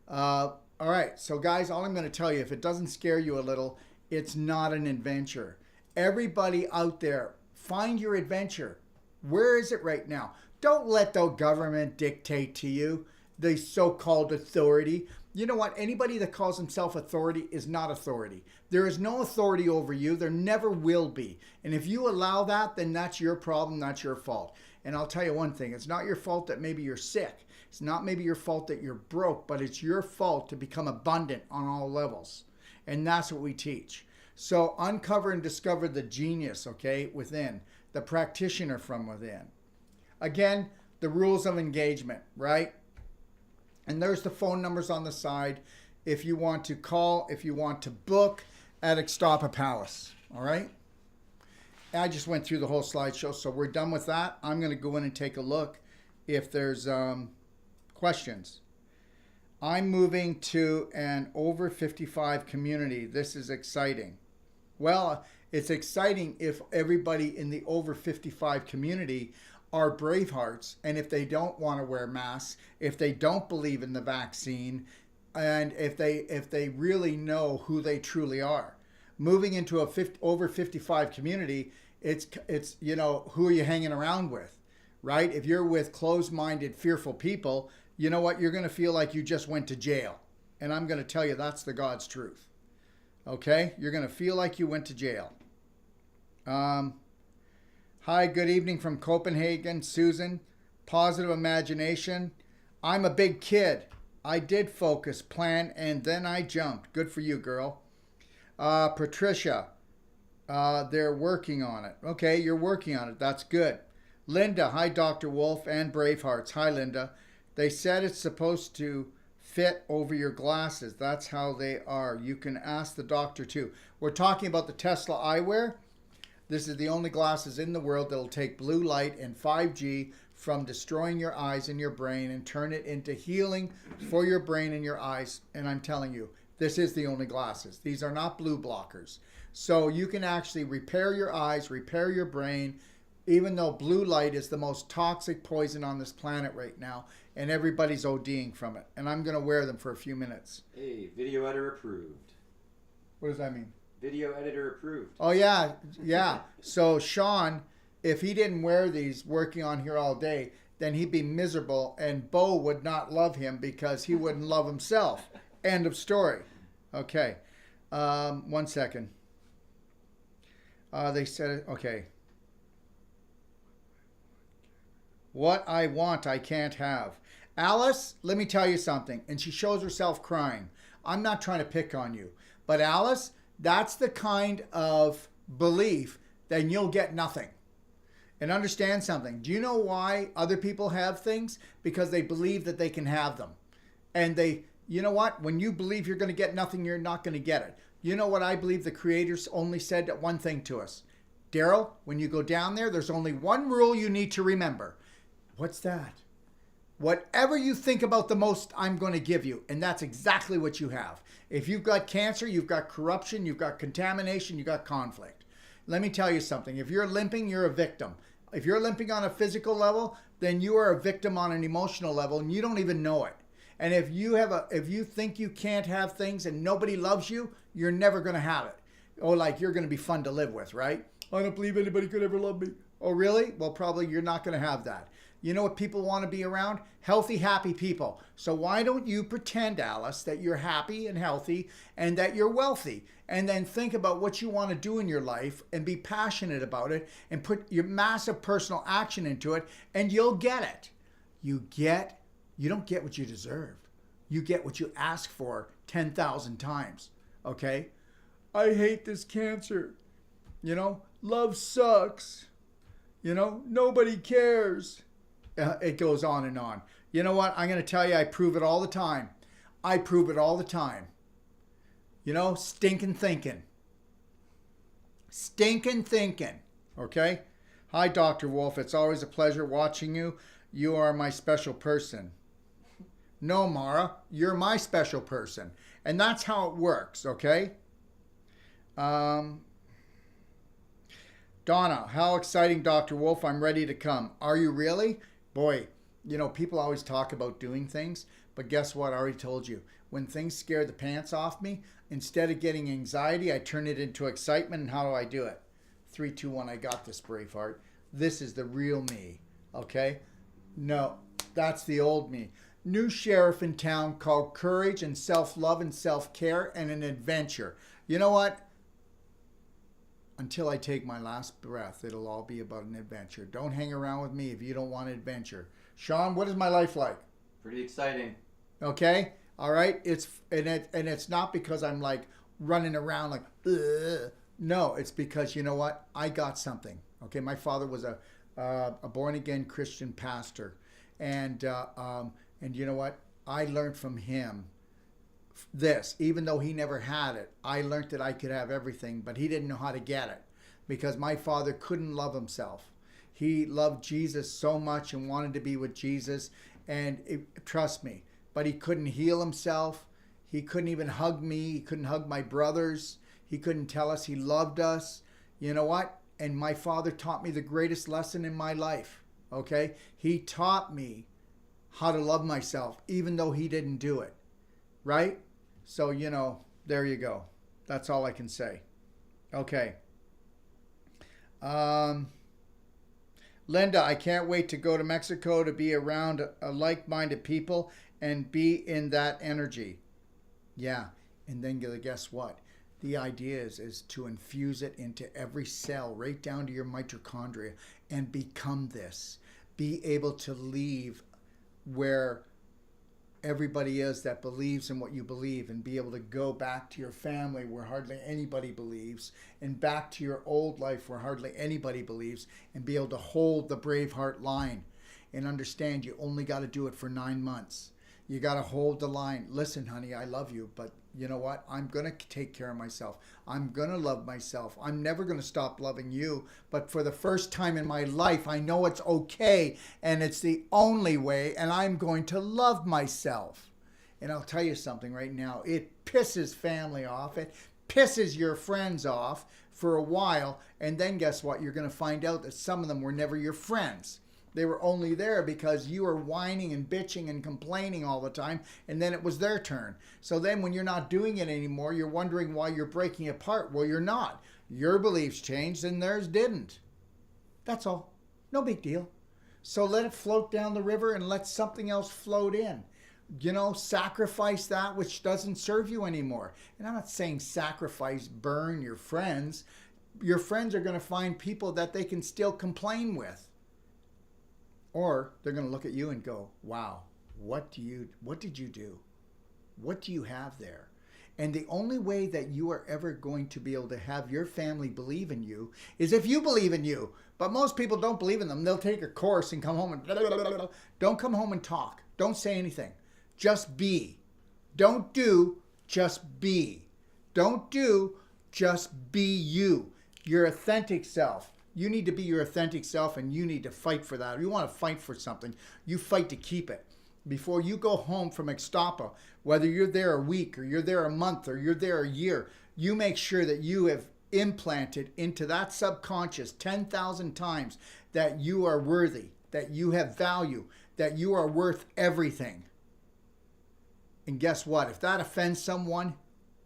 All right, so guys, all I'm going to tell you, if it doesn't scare you a little, it's not an adventure. Everybody out there, find your adventure. Where is it right now? Don't let the government dictate to you, the so-called authority. You know what? Anybody that calls himself authority is not authority. There is no authority over you. There never will be. And if you allow that, then that's your problem. That's your fault. And I'll tell you one thing. It's not your fault that maybe you're sick. It's not maybe your fault that you're broke, but it's your fault to become abundant on all levels. And that's what we teach. So uncover and discover the genius, okay, within, the practitioner from within. Again, the rules of engagement, right? And there's the phone numbers on the side if you want to call, if you want to book at Ixtapa Palace, all right? I just went through the whole slideshow, so we're done with that. I'm going to go in and take a look if there's questions. I'm moving to an over 55 community. This is exciting. Well, it's exciting if everybody in the over 55 community are bravehearts, and if they don't want to wear masks, if they don't believe in the vaccine, and if they really know who they truly are. Moving into a over 55 community, it's you know, who are you hanging around with, right? If you're with closed-minded, fearful people, you know what? You're going to feel like you just went to jail. And I'm going to tell you that's the God's truth. Okay? You're going to feel like you went to jail. Hi, good evening from Copenhagen, Susan. Positive imagination. I'm a big kid. I did focus, plan, and then I jumped. Good for you, girl. Patricia, they're working on it. Okay, you're working on it. That's good. Linda, hi, Dr. Wolf and Bravehearts. Hi, Linda. They said it's supposed to fit over your glasses. That's how they are. You can ask the doctor too. We're talking about the Tesla eyewear. This is the only glasses in the world that'll take blue light and 5G from destroying your eyes and your brain and turn it into healing for your brain and your eyes. And I'm telling you, this is the only glasses. These are not blue blockers. So you can actually repair your eyes, repair your brain, even though blue light is the most toxic poison on this planet right now, and everybody's ODing from it. And I'm going to wear them for a few minutes. Hey, video editor approved. What does that mean? Video editor approved. Oh, yeah, yeah. So Sean, if he didn't wear these working on here all day, then he'd be miserable, and Bo would not love him because he wouldn't love himself. End of story. Okay. 1 second. They said, okay. What I want, I can't have. Alice, let me tell you something. And she shows herself crying. I'm not trying to pick on you. But Alice, that's the kind of belief that you'll get nothing. And understand something. Do you know why other people have things? Because they believe that they can have them. And they, you know what? When you believe you're going to get nothing, you're not going to get it. You know what I believe the creators only said one thing to us? Daryl, when you go down there, there's only one rule you need to remember. What's that? Whatever you think about the most, I'm going to give you. And that's exactly what you have. If you've got cancer, you've got corruption, you've got contamination, you've got conflict. Let me tell you something. If you're limping, you're a victim. If you're limping on a physical level, then you are a victim on an emotional level, and you don't even know it. And if you think you can't have things and nobody loves you, you're never going to have it. Oh, like you're going to be fun to live with, right? I don't believe anybody could ever love me. Oh, really? Well, probably you're not going to have that. You know what people want to be around? Healthy, happy people. So why don't you pretend, Alice, that you're happy and healthy and that you're wealthy? And then think about what you want to do in your life and be passionate about it and put your massive personal action into it, and you'll get it. You don't get what you deserve. You get what you ask for 10,000 times, okay? I hate this cancer. You know, love sucks. You know, nobody cares. It goes on and on. You know what? I'm going to tell you, I prove it all the time. I prove it all the time. You know, stinking thinking. Stinking thinking. Okay? Hi, Dr. Wolf. It's always a pleasure watching you. You are my special person. No, Mara, you're my special person. And that's how it works, okay? Donna, how exciting, Dr. Wolf. I'm ready to come. Are you really? Boy, you know, people always talk about doing things, but guess what? I already told you. When things scare the pants off me, instead of getting anxiety, I turn it into excitement. And how do I do it? 3, 2, 1, I got this, Braveheart. This is the real me, okay? No, that's the old me. New sheriff in town called courage and self-love and self-care and an adventure. You know what? Until I take my last breath, it'll all be about an adventure. Don't hang around with me if you don't want an adventure. Sean, what is my life like? Pretty exciting. Okay? All right? It's not because I'm like running around like, ugh. No, it's because, you know what? I got something. Okay? My father was a born-again Christian pastor. And you know what? I learned from him this. Even though he never had it, I learned that I could have everything, but he didn't know how to get it because my father couldn't love himself. He loved Jesus so much and wanted to be with Jesus. And trust me, but he couldn't heal himself. He couldn't even hug me. He couldn't hug my brothers. He couldn't tell us he loved us. You know what? And my father taught me the greatest lesson in my life. Okay? He taught me how to love myself, even though he didn't do it. Right? So, you know, there you go. That's all I can say. Okay. Linda, I can't wait to go to Mexico to be around like-minded people and be in that energy. Yeah. And then guess what? The idea is to infuse it into every cell, right down to your mitochondria, and become this. Be able to leave where everybody is that believes in what you believe and be able to go back to your family where hardly anybody believes and back to your old life where hardly anybody believes and be able to hold the Braveheart line and understand you only got to do it for 9 months. You got to hold the line. Listen, honey, I love you, but you know what? I'm going to take care of myself. I'm going to love myself. I'm never going to stop loving you. But for the first time in my life, I know it's okay and it's the only way, and I'm going to love myself. And I'll tell you something right now. It pisses family off. It pisses your friends off for a while. And then guess what? You're going to find out that some of them were never your friends. They were only there because you were whining and bitching and complaining all the time, and then it was their turn. So then when you're not doing it anymore, you're wondering why you're breaking apart. Well, you're not. Your beliefs changed and theirs didn't. That's all. No big deal. So let it float down the river and let something else float in. You know, sacrifice that which doesn't serve you anymore. And I'm not saying sacrifice, burn your friends. Your friends are going to find people that they can still complain with. Or they're going to look at you and go, wow, what did you do? What do you have there? And the only way that you are ever going to be able to have your family believe in you is if you believe in you. But most people don't believe in them. They'll take a course and come home and blah, blah, blah, blah. Don't come home and talk. Don't say anything. Just be. Don't do, just be. Don't do, just be you. Your authentic self. You need to be your authentic self, and you need to fight for that. If you want to fight for something, you fight to keep it. Before you go home from Ixtapa, whether you're there a week or you're there a month or you're there a year, you make sure that you have implanted into that subconscious 10,000 times that you are worthy, that you have value, that you are worth everything. And guess what? If that offends someone,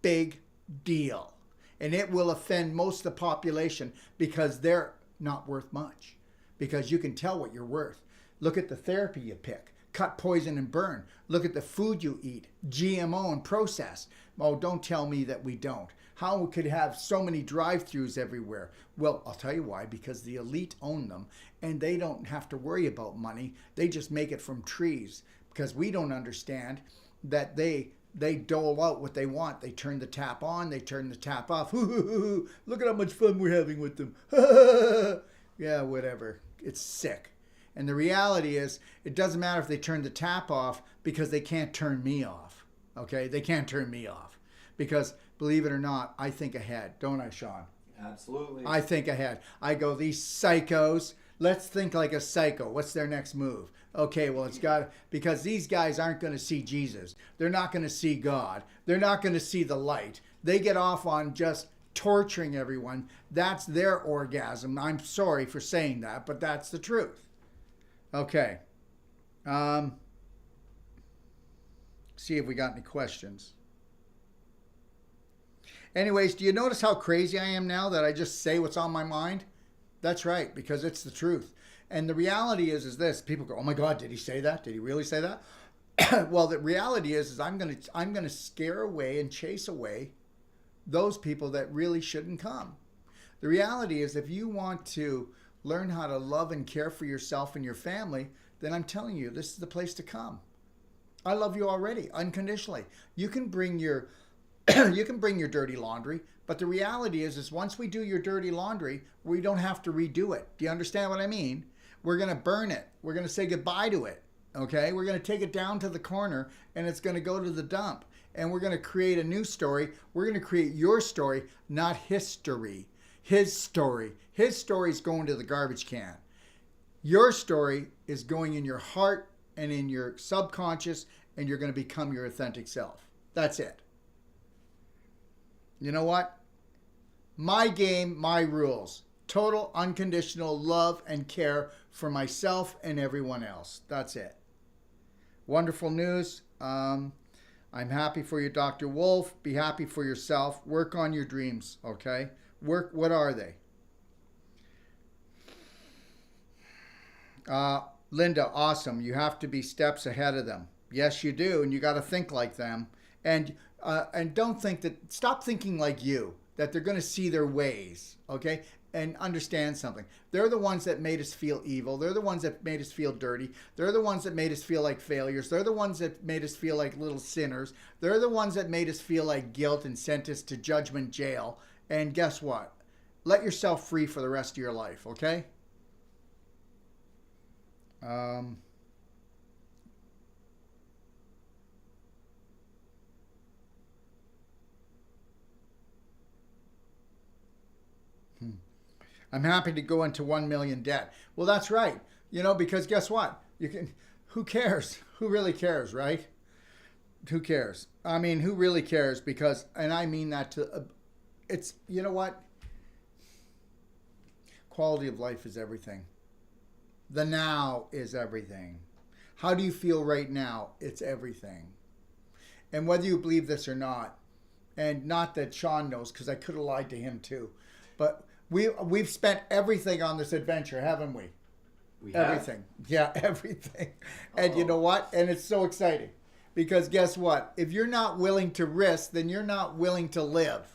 big deal. And it will offend most of the population because they're not worth much. Because you can tell what you're worth. Look at the therapy you pick. Cut, poison, and burn. Look at the food you eat. GMO and processed. Oh, don't tell me that we don't. How we could have so many drive-thrus everywhere? Well, I'll tell you why. Because the elite own them. And they don't have to worry about money. They just make it from trees. Because we don't understand that they dole out what they want. They turn the tap on, they turn the tap off. Look at how much fun we're having with them. Yeah, whatever. It's sick. And the reality is, it doesn't matter if they turn the tap off because they can't turn me off. Okay? They can't turn me off. Because, believe it or not, I think ahead. Don't I, Sean? Absolutely. I think ahead. I go, these psychos, let's think like a psycho. What's their next move? Okay, well, it's got, because these guys aren't going to see Jesus. They're not going to see God. They're not going to see the light. They get off on just torturing everyone. That's their orgasm. I'm sorry for saying that, but that's the truth. Okay. See if we got any questions. Anyways, do you notice how crazy I am now that I just say what's on my mind? That's right, because it's the truth. And the reality is this. People go, oh my God, did he say that? Did he really say that? Well, the reality is I'm gonna scare away and chase away those people that really shouldn't come. The reality is, if you want to learn how to love and care for yourself and your family, then I'm telling you, this is the place to come. I love you already, unconditionally. You can bring your dirty laundry, but the reality is once we do your dirty laundry, we don't have to redo it. Do you understand what I mean? We're going to burn it. We're going to say goodbye to it. Okay? We're going to take it down to the corner and it's going to go to the dump. And we're going to create a new story. We're going to create your story, not history. His story. His story is going to the garbage can. Your story is going in your heart and in your subconscious, and you're going to become your authentic self. That's it. You know what? My game, my rules. Total unconditional love and care for myself and everyone else. That's it. Wonderful news. I'm happy for you, Dr. Wolf. Be happy for yourself. Work on your dreams, okay? What are they? Linda, awesome. You have to be steps ahead of them. Yes, you do, and you got to think like them. And don't think that, stop thinking like you, that they're going to see their ways, okay? And understand something. They're the ones that made us feel evil. They're the ones that made us feel dirty. They're the ones that made us feel like failures. They're the ones that made us feel like little sinners. They're the ones that made us feel like guilt and sent us to judgment jail. And guess what? Let yourself free for the rest of your life, okay? I'm happy to go into 1 million debt. Well, that's right. You know, because guess what? Who cares? Who really cares, right? Who cares? I mean, who really cares? Because, and I mean that to, it's, you know what? Quality of life is everything. The now is everything. How do you feel right now? It's everything. And whether you believe this or not, and not that Sean knows, because I could have lied to him too, but we've spent everything on this adventure, haven't we? We have. Everything. Yeah, everything. And you know what? And it's so exciting. Because guess what? If you're not willing to risk, then you're not willing to live.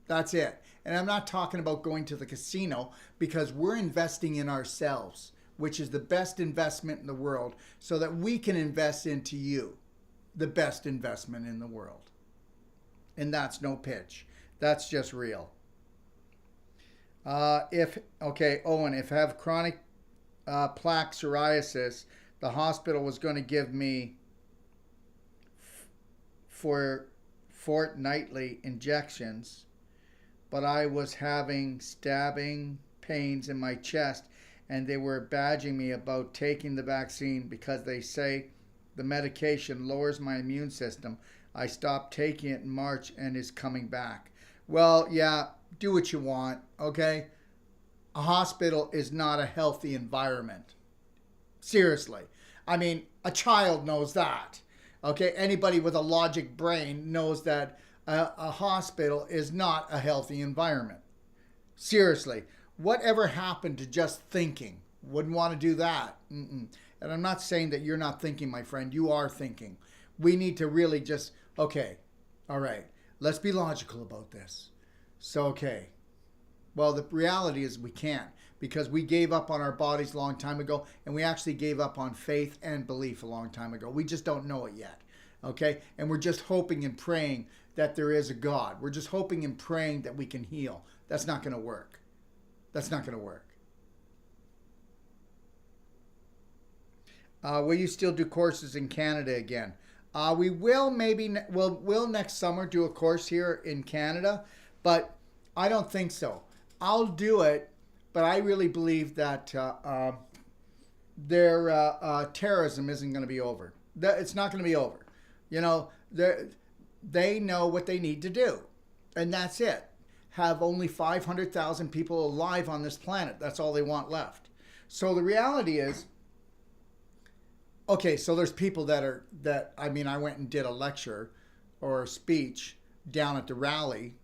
That's it. And I'm not talking about going to the casino, because we're investing in ourselves, which is the best investment in the world, so that we can invest into you, the best investment in the world. And that's no pitch. That's just real. Owen, if I have chronic plaque psoriasis, the hospital was going to give me for fortnightly injections, but I was having stabbing pains in my chest, and they were badging me about taking the vaccine because they say the medication lowers my immune system. I stopped taking it in March and is coming back. Well, yeah, do what you want, okay? A hospital is not a healthy environment. Seriously. I mean, a child knows that, okay? Anybody with a logic brain knows that a hospital is not a healthy environment. Seriously. Whatever happened to just thinking? Wouldn't want to do that. And I'm not saying that you're not thinking, my friend. You are thinking. We need to really just, okay, all right, let's be logical about this. So, okay. Well, the reality is we can't, because we gave up on our bodies a long time ago, and we actually gave up on faith and belief a long time ago. We just don't know it yet, okay? And we're just hoping and praying that there is a God. We're just hoping and praying that we can heal. That's not going to work. That's not going to work. Will you still do courses in Canada again? We will maybe, we'll next summer do a course here in Canada, but I don't think so. I'll do it, but I really believe that their terrorism isn't going to be over. It's not going to be over. You know, they know what they need to do, and that's it. Have only 500,000 people alive on this planet. That's all they want left. So the reality is, okay, so there's people I went and did a lecture or a speech down at the rally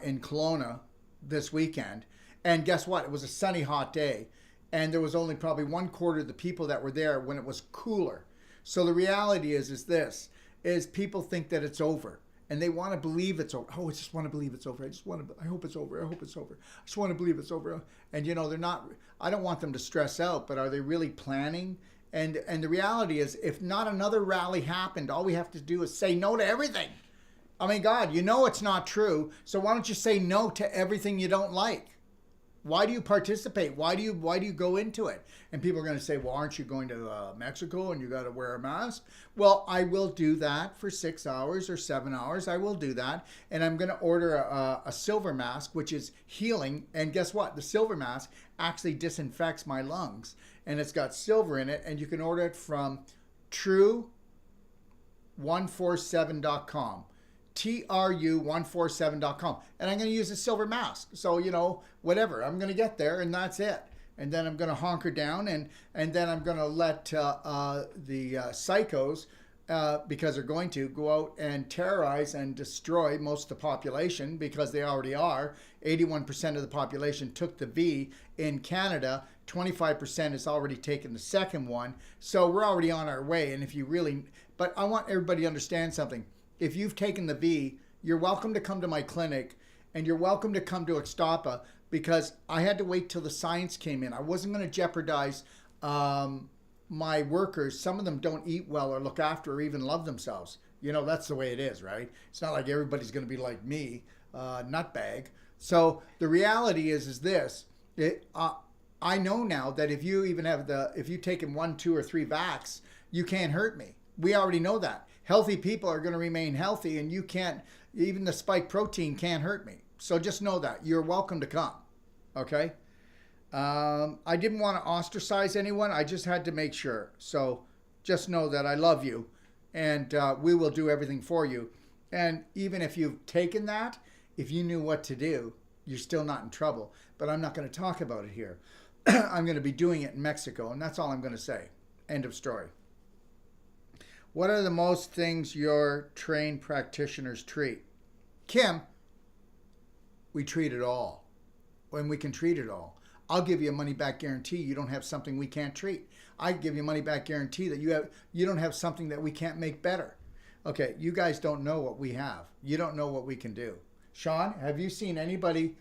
in Kelowna this weekend. And guess what? It was a sunny, hot day. And there was only probably 1/4 of the people that were there when it was cooler. So the reality is this, is people think that it's over. And they want to believe it's over. Oh, I just want to believe it's over. I hope it's over. I hope it's over. I just want to believe it's over. And, you know, they're not, I don't want them to stress out, but are they really planning? And the reality is, if not another rally happened, all we have to do is say no to everything. I mean, God, you know it's not true. So why don't you say no to everything you don't like? Why do you participate? Why do you go into it? And people are going to say, well, aren't you going to Mexico and you got to wear a mask? Well, I will do that for 6 hours or 7 hours. I will do that. And I'm going to order a silver mask, which is healing. And guess what? The silver mask actually disinfects my lungs. And it's got silver in it. And you can order it from true147.com. TRU147.com. And I'm going to use a silver mask. So, you know, whatever. I'm going to get there and that's it. And then I'm going to hunker down and then I'm going to let the psychos, because they're going to go out and terrorize and destroy most of the population, because they already are. 81% of the population took the V in Canada. 25% has already taken the second one. So we're already on our way. And if you really, but I want everybody to understand something. If you've taken the V, you're welcome to come to my clinic and you're welcome to come to Ixtapa, because I had to wait till the science came in. I wasn't going to jeopardize my workers. Some of them don't eat well or look after or even love themselves. You know, that's the way it is, right? It's not like everybody's going to be like me, nutbag. So the reality is this. I know now that if you even have if you've taken 1, 2, or 3 vax, you can't hurt me. We already know that. Healthy people are going to remain healthy, and you can't, even the spike protein can't hurt me. So just know that. You're welcome to come. Okay? I didn't want to ostracize anyone. I just had to make sure. So just know that I love you, and we will do everything for you. And even if you've taken that, if you knew what to do, you're still not in trouble. But I'm not going to talk about it here. I'm going to be doing it in Mexico, and that's all I'm going to say. End of story. What are the most things your trained practitioners treat? Kim, we treat it all. When we can treat it all. I'll give you a money back guarantee you don't have something we can't treat. I give you a money back guarantee that you don't have something that we can't make better. Okay, you guys don't know what we have. You don't know what we can do. Sean, have you seen anybody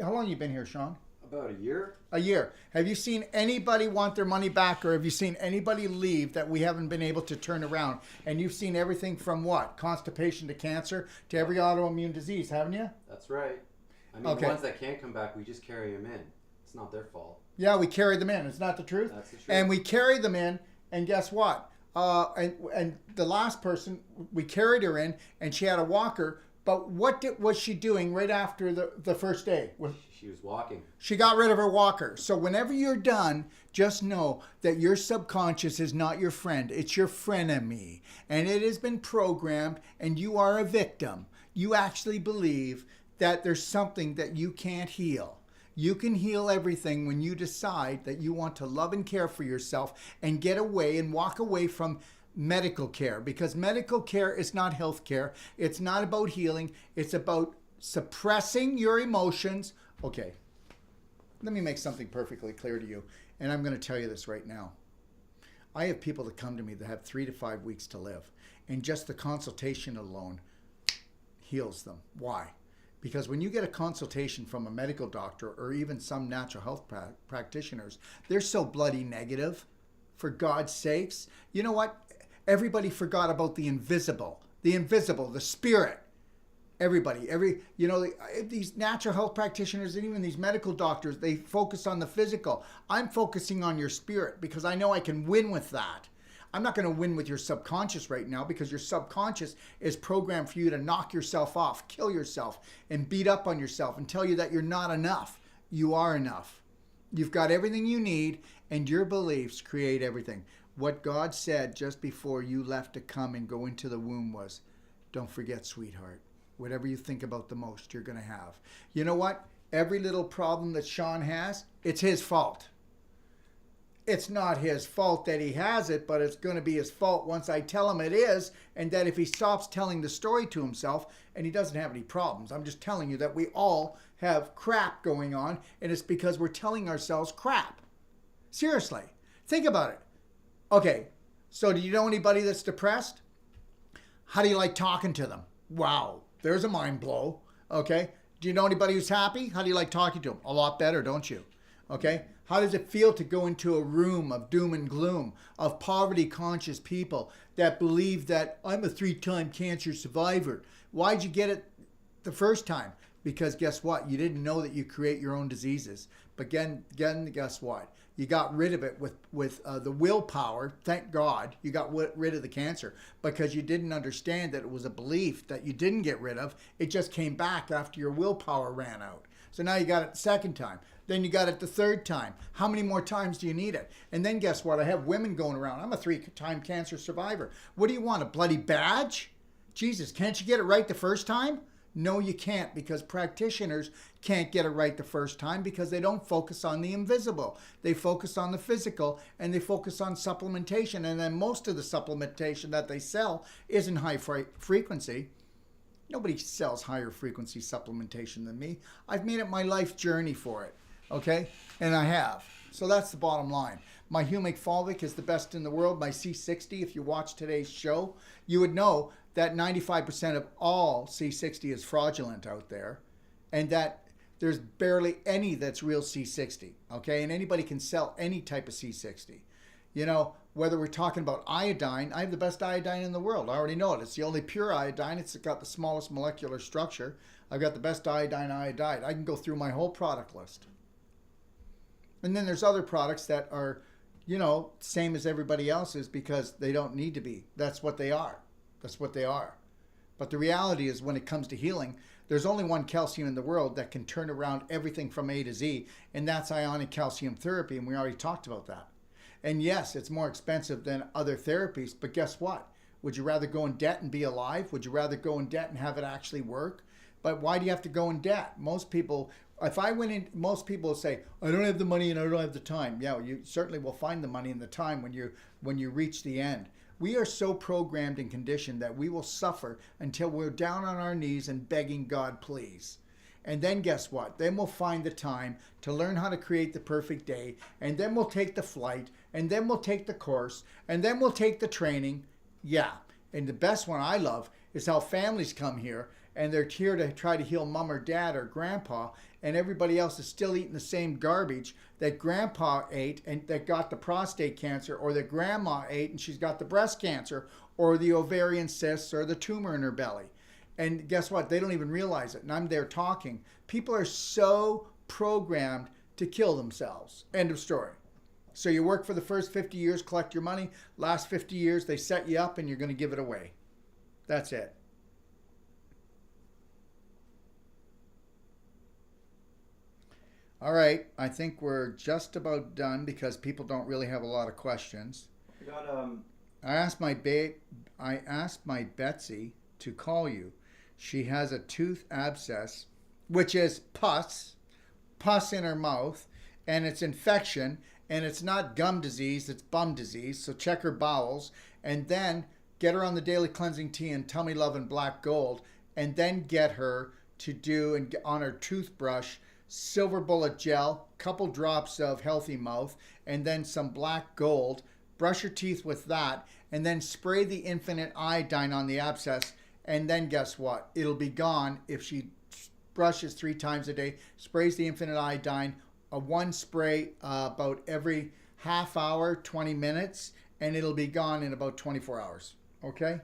how long have you been here, Sean? About a year. A year. Have you seen anybody want their money back, or have you seen anybody leave that we haven't been able to turn around? And you've seen everything from what? Constipation to cancer to every autoimmune disease, haven't you? That's right. I mean, the ones that can't come back, we just carry them in. It's not their fault. Yeah, we carry them in. It's not the truth. That's the truth. And we carry them in, and guess what? And the last person, we carried her in, and she had a walker. But what was she doing right after the first day? She was walking. She got rid of her walker. So whenever you're done, just know that your subconscious is not your friend. It's your frenemy. And it has been programmed, and you are a victim. You actually believe that there's something that you can't heal. You can heal everything when you decide that you want to love and care for yourself and get away and walk away from medical care, because medical care is not health care. It's not about healing. It's about suppressing your emotions. Okay, let me make something perfectly clear to you, and I'm going to tell you this right now. I have people that come to me that have 3 to 5 weeks to live, and just the consultation alone heals them. Why? Because when you get a consultation from a medical doctor or even some natural health practitioners, they're so bloody negative, for God's sakes. You know what? Everybody forgot about the invisible, the spirit. Everybody, these natural health practitioners and even these medical doctors, they focus on the physical. I'm focusing on your spirit because I know I can win with that. I'm not going to win with your subconscious right now, because your subconscious is programmed for you to knock yourself off, kill yourself, and beat up on yourself and tell you that you're not enough. You are enough. You've got everything you need, and your beliefs create everything. What God said just before you left to come and go into the womb was, don't forget, sweetheart, whatever you think about the most, you're going to have. You know what? Every little problem that Sean has, it's his fault. It's not his fault that he has it, but it's going to be his fault once I tell him it is, and that if he stops telling the story to himself, and he doesn't have any problems. I'm just telling you that we all have crap going on, and it's because we're telling ourselves crap. Seriously. Think about it. Okay, so do you know anybody that's depressed? How do you like talking to them? Wow, there's a mind blow. Okay, do you know anybody who's happy? How do you like talking to them? A lot better, don't you? Okay, how does it feel to go into a room of doom and gloom, of poverty-conscious people that believe that I'm a 3-time cancer survivor? Why'd you get it the first time? Because guess what? You didn't know that you create your own diseases. But again, guess what? You got rid of it with the willpower. Thank God you got rid of the cancer, because you didn't understand that it was a belief that you didn't get rid of. It just came back after your willpower ran out. So now you got it the second time. Then you got it the third time. How many more times do you need it? And then guess what? I have women going around. I'm a 3-time cancer survivor. What do you want, a bloody badge? Jesus, can't you get it right the first time? No, you can't, because practitioners can't get it right the first time because they don't focus on the invisible. They focus on the physical, and they focus on supplementation. And then most of the supplementation that they sell isn't high frequency. Nobody sells higher frequency supplementation than me. I've made it my life journey for it, okay? And I have. So that's the bottom line. My humic fulvic is the best in the world. My C60, if you watch today's show, you would know that 95% of all C60 is fraudulent out there, and that there's barely any that's real C60, okay? And anybody can sell any type of C60. You know, whether we're talking about iodine, I have the best iodine in the world. I already know it. It's the only pure iodine. It's got the smallest molecular structure. I've got the best iodine iodide. I can go through my whole product list. And then there's other products that are, you know, same as everybody else's because they don't need to be. That's what they are. That's what they are. But the reality is, when it comes to healing, there's only one calcium in the world that can turn around everything from A to Z, and that's ionic calcium therapy, and we already talked about that. And yes, it's more expensive than other therapies, but guess what? Would you rather go in debt and be alive? Would you rather go in debt and have it actually work? But why do you have to go in debt? Most people, if I went in, most people will say, I don't have the money and I don't have the time. Yeah, you certainly will find the money and the time when you reach the end. We are so programmed and conditioned that we will suffer until we're down on our knees and begging God, please. And then guess what? Then we'll find the time to learn how to create the perfect day. And then we'll take the flight. And then we'll take the course. And then we'll take the training. Yeah. And the best one I love is how families come here and they're here to try to heal mom or dad or grandpa, and everybody else is still eating the same garbage that grandpa ate and that got the prostate cancer, or that grandma ate and she's got the breast cancer, or the ovarian cysts, or the tumor in her belly. And guess what? They don't even realize it. And I'm there talking. People are so programmed to kill themselves. End of story. So you work for the first 50 years, collect your money. Last 50 years, they set you up and you're going to give it away. That's it. All right, I think we're just about done because people don't really have a lot of questions. We got I asked my Betsy to call you. She has a tooth abscess, which is pus in her mouth, and it's infection, and it's not gum disease, it's bum disease. So check her bowels, and then get her on the daily cleansing tea and tummy love and black gold, and then get her to do and on her toothbrush silver bullet gel, couple drops of healthy mouth, and then some black gold. Brush your teeth with that, and then spray the infinite iodine on the abscess, and then guess what? It'll be gone if she brushes 3 times a day, sprays the infinite iodine, one spray about every half hour, 20 minutes, and it'll be gone in about 24 hours. Okay?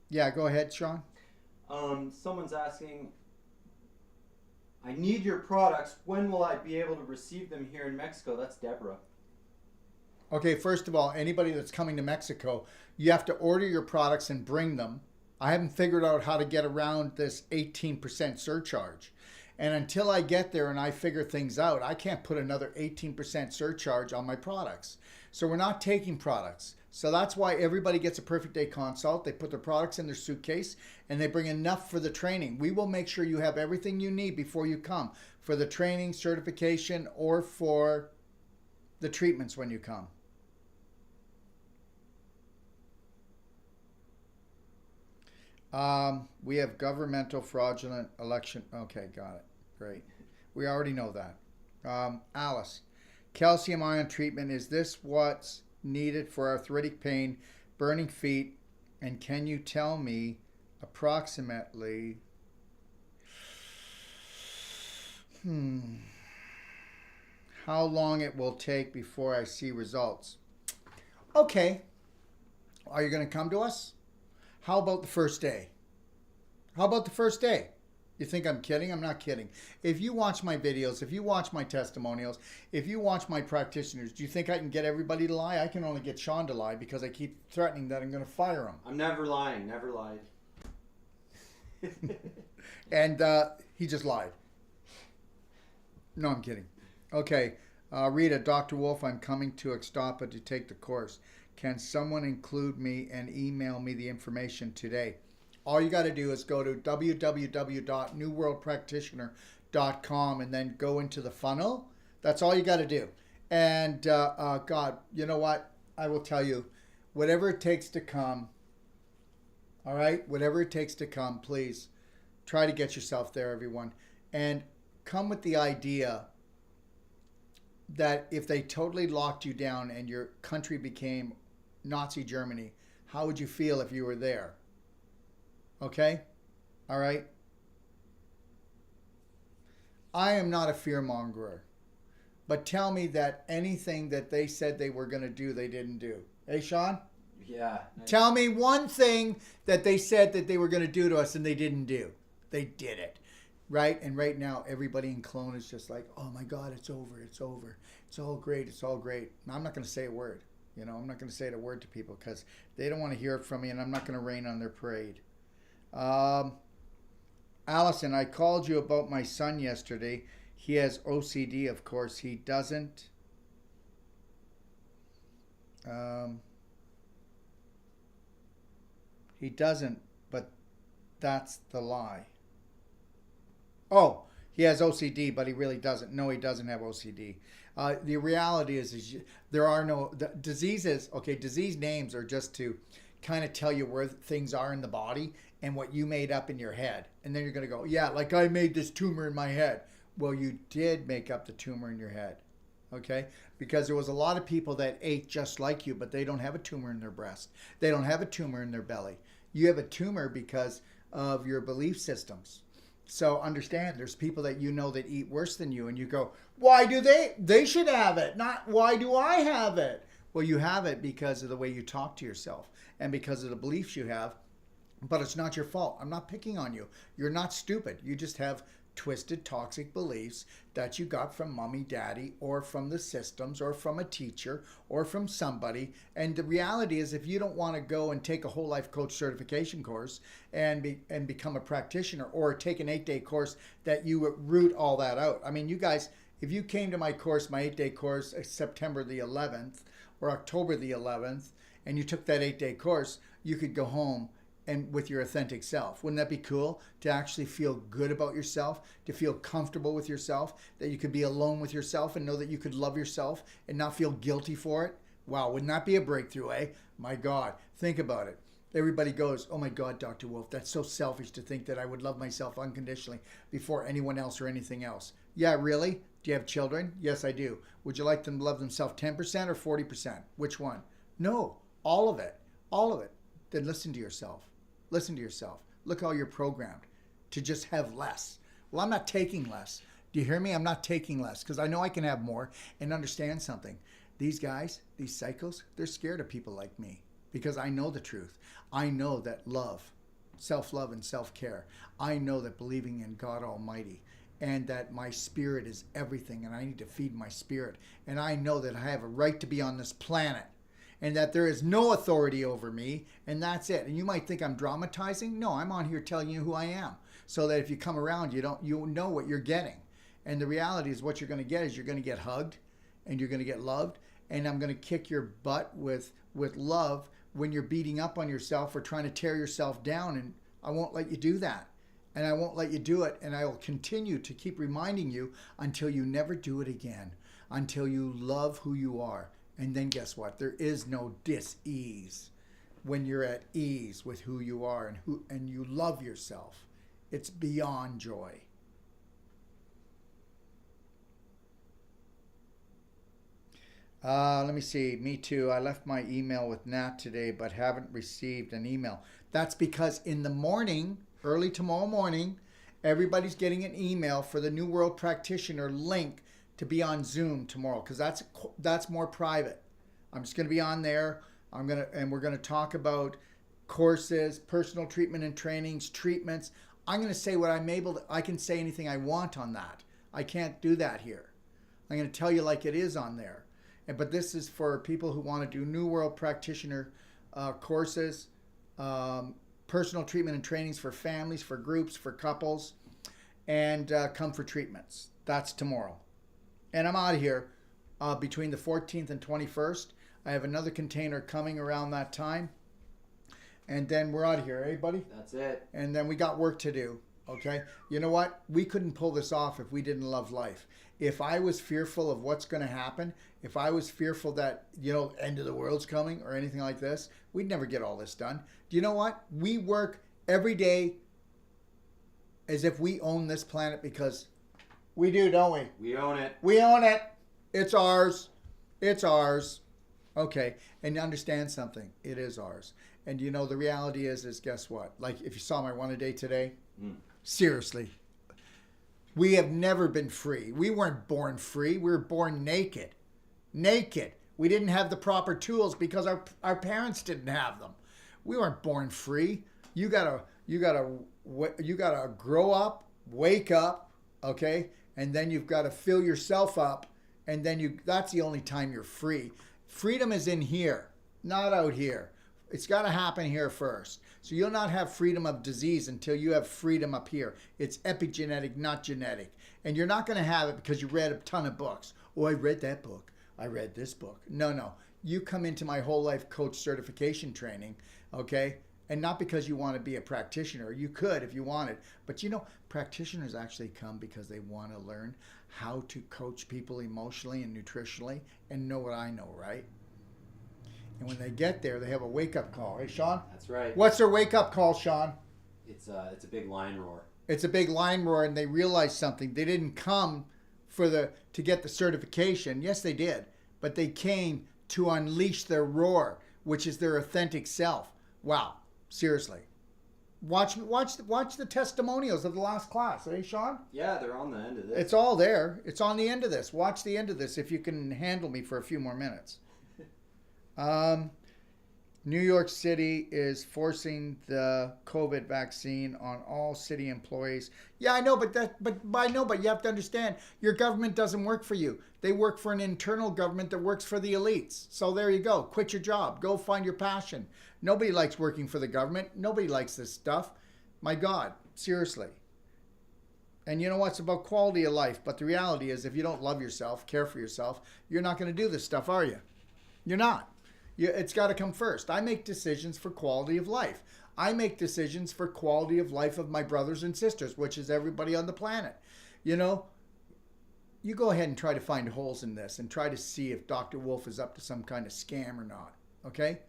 Yeah, go ahead, Sean. someone's asking, I need your products. When will I be able to receive them here in Mexico? That's Deborah. Okay, first of all, anybody that's coming to Mexico, you have to order your products and bring them. I haven't figured out how to get around this 18% surcharge. And until I get there and I figure things out, I can't put another 18% surcharge on my products. So we're not taking products. So that's why everybody gets a perfect day consult. They put their products in their suitcase and they bring enough for the training. We will make sure you have everything you need before you come for the training, certification, or for the treatments when you come. We have governmental fraudulent election. Okay, got it. Great. We already know that. Alice, calcium ion treatment. Is this what's needed for arthritic pain, burning feet? And can you tell me approximately how long it will take before I see results? Okay. Are you going to come to us? How about the first day? How about the first day? You think I'm kidding? I'm not kidding. If you watch my videos, if you watch my testimonials, if you watch my practitioners, do you think I can get everybody to lie? I can only get Sean to lie because I keep threatening that I'm going to fire him. I'm never lying. Never lied. And he just lied. No, I'm kidding. Okay. Rita, Dr. Wolf, I'm coming to Ixtapa to take the course. Can someone include me and email me the information today? All you got to do is go to www.newworldpractitioner.com and then go into the funnel. That's all you got to do. And God, you know what? I will tell you, whatever it takes to come, all right? Whatever it takes to come, please try to get yourself there, everyone. And come with the idea that if they totally locked you down and your country became Nazi Germany, how would you feel if you were there? Okay? All right? I am not a fearmonger, but tell me that anything that they said they were going to do, they didn't do. Hey, Sean? Yeah. Tell me one thing that they said that they were going to do to us and they didn't do. They did it. Right? And right now, everybody in Cologne is just like, oh my God, it's over. It's over. It's all great. It's all great. Now, I'm not going to say a word. You know, I'm not going to say a word to people because they don't want to hear it from me and I'm not going to rain on their parade. Allison, I called you about my son yesterday. He has OCD, of course. He doesn't. He doesn't, but that's the lie. Oh, he has OCD, but he really doesn't. No, he doesn't have OCD. The reality is there are no diseases. Okay, disease names are just to kind of tell you where things are in the body and what you made up in your head. And then you're going to go, yeah, like I made this tumor in my head. Well, you did make up the tumor in your head. Okay? Because there was a lot of people that ate just like you, but they don't have a tumor in their breast. They don't have a tumor in their belly. You have a tumor because of your belief systems. So understand, there's people that you know that eat worse than you, and you go, why do they should have it, not why do I have it? Well, you have it because of the way you talk to yourself and because of the beliefs you have, but it's not your fault. I'm not picking on you. You're not stupid. You just have twisted, toxic beliefs that you got from mommy, daddy, or from the systems, or from a teacher, or from somebody. And the reality is, if you don't want to go and take a whole life coach certification course and become a practitioner, or take an 8-day course that you root all that out. I mean, you guys, if you came to my course, my 8-day course, September the 11th or October the 11th, and you took that 8-day course, you could go home and with your authentic self. Wouldn't that be cool to actually feel good about yourself, to feel comfortable with yourself, that you could be alone with yourself and know that you could love yourself and not feel guilty for it? Wow, wouldn't that be a breakthrough, eh? My God, think about it. Everybody goes, oh my God, Dr. Wolf, that's so selfish to think that I would love myself unconditionally before anyone else or anything else. Yeah, really? Do you have children? Yes, I do. Would you like them to love themselves 10% or 40%? Which one? No, all of it. All of it. Then listen to yourself. Listen to yourself. Look how you're programmed to just have less. Well, I'm not taking less. Do you hear me? I'm not taking less because I know I can have more. And understand something. These guys, these psychos, they're scared of people like me because I know the truth. I know that love, self-love and self-care. I know that believing in God Almighty and that my spirit is everything, and I need to feed my spirit. And I know that I have a right to be on this planet, and that there is no authority over me, and that's it. And you might think I'm dramatizing. No, I'm on here telling you who I am, so that if you come around, you know what you're getting. And the reality is, what you're going to get is you're going to get hugged, and you're going to get loved, and I'm going to kick your butt with love when you're beating up on yourself or trying to tear yourself down, and I won't let you do that. And I won't let you do it, and I will continue to keep reminding you until you never do it again, until you love who you are. And then guess what? There is no dis-ease when you're at ease with who you are and you love yourself. It's beyond joy. Let me see. Me too. I left my email with Nat today, but haven't received an email. That's because in the morning, early tomorrow morning, everybody's getting an email for the New World Practitioner link to be on Zoom tomorrow, because that's more private. I'm just going to be on there. We're going to talk about courses, personal treatment and trainings, treatments. I'm going to say what I'm able to. I can say anything I want on that. I can't do that here. I'm going to tell you like it is on there. But this is for people who want to do New World Practitioner courses, personal treatment and trainings for families, for groups, for couples, and come for treatments. That's tomorrow. And I'm out of here between the 14th and 21st. I have another container coming around that time. And then we're out of here, eh, buddy? That's it. And then we got work to do, okay? You know what? We couldn't pull this off if we didn't love life. If I was fearful of what's going to happen, if I was fearful that, end of the world's coming or anything like this, we'd never get all this done. Do you know what? We work every day as if we own this planet, because we do, don't we? We own it. We own it. It's ours. It's ours. Okay. And understand something. It is ours. And the reality is guess what? Like, if you saw my one-a-day today, seriously, we have never been free. We weren't born free. We were born naked. Naked. We didn't have the proper tools because our parents didn't have them. We weren't born free. You gotta grow up, wake up, okay? And then you've got to fill yourself up, and then that's the only time you're free. Freedom is in here, not out here. It's got to happen here first. So you'll not have freedom of disease until you have freedom up here. It's epigenetic, not genetic. And you're not going to have it because you read a ton of books. Oh, I read that book. I read this book. No. You come into my whole life coach certification training, okay? And not because you want to be a practitioner. You could if you wanted. But practitioners actually come because they want to learn how to coach people emotionally and nutritionally and know what I know, right? And when they get there, they have a wake-up call. Hey, Sean? That's right. What's their wake-up call, Sean? It's a big lion roar. It's a big lion roar, and they realize something. They didn't come to get the certification. Yes, they did. But they came to unleash their roar, which is their authentic self. Wow. Seriously. Watch the testimonials of the last class. Eh, Sean? Yeah, they're on the end of this. It's all there. It's on the end of this. Watch the end of this if you can handle me for a few more minutes. New York City is forcing the COVID vaccine on all city employees. Yeah, I know, but you have to understand, your government doesn't work for you. They work for an internal government that works for the elites. So there you go. Quit your job. Go find your passion. Nobody likes working for the government. Nobody likes this stuff. My God, seriously. And you know what? It's about quality of life. But the reality is, if you don't love yourself, care for yourself, you're not going to do this stuff, are you? You're not. It's got to come first. I make decisions for quality of life. I make decisions for quality of life of my brothers and sisters, which is everybody on the planet. You go ahead and try to find holes in this and try to see if Dr. Wolf is up to some kind of scam or not. Okay?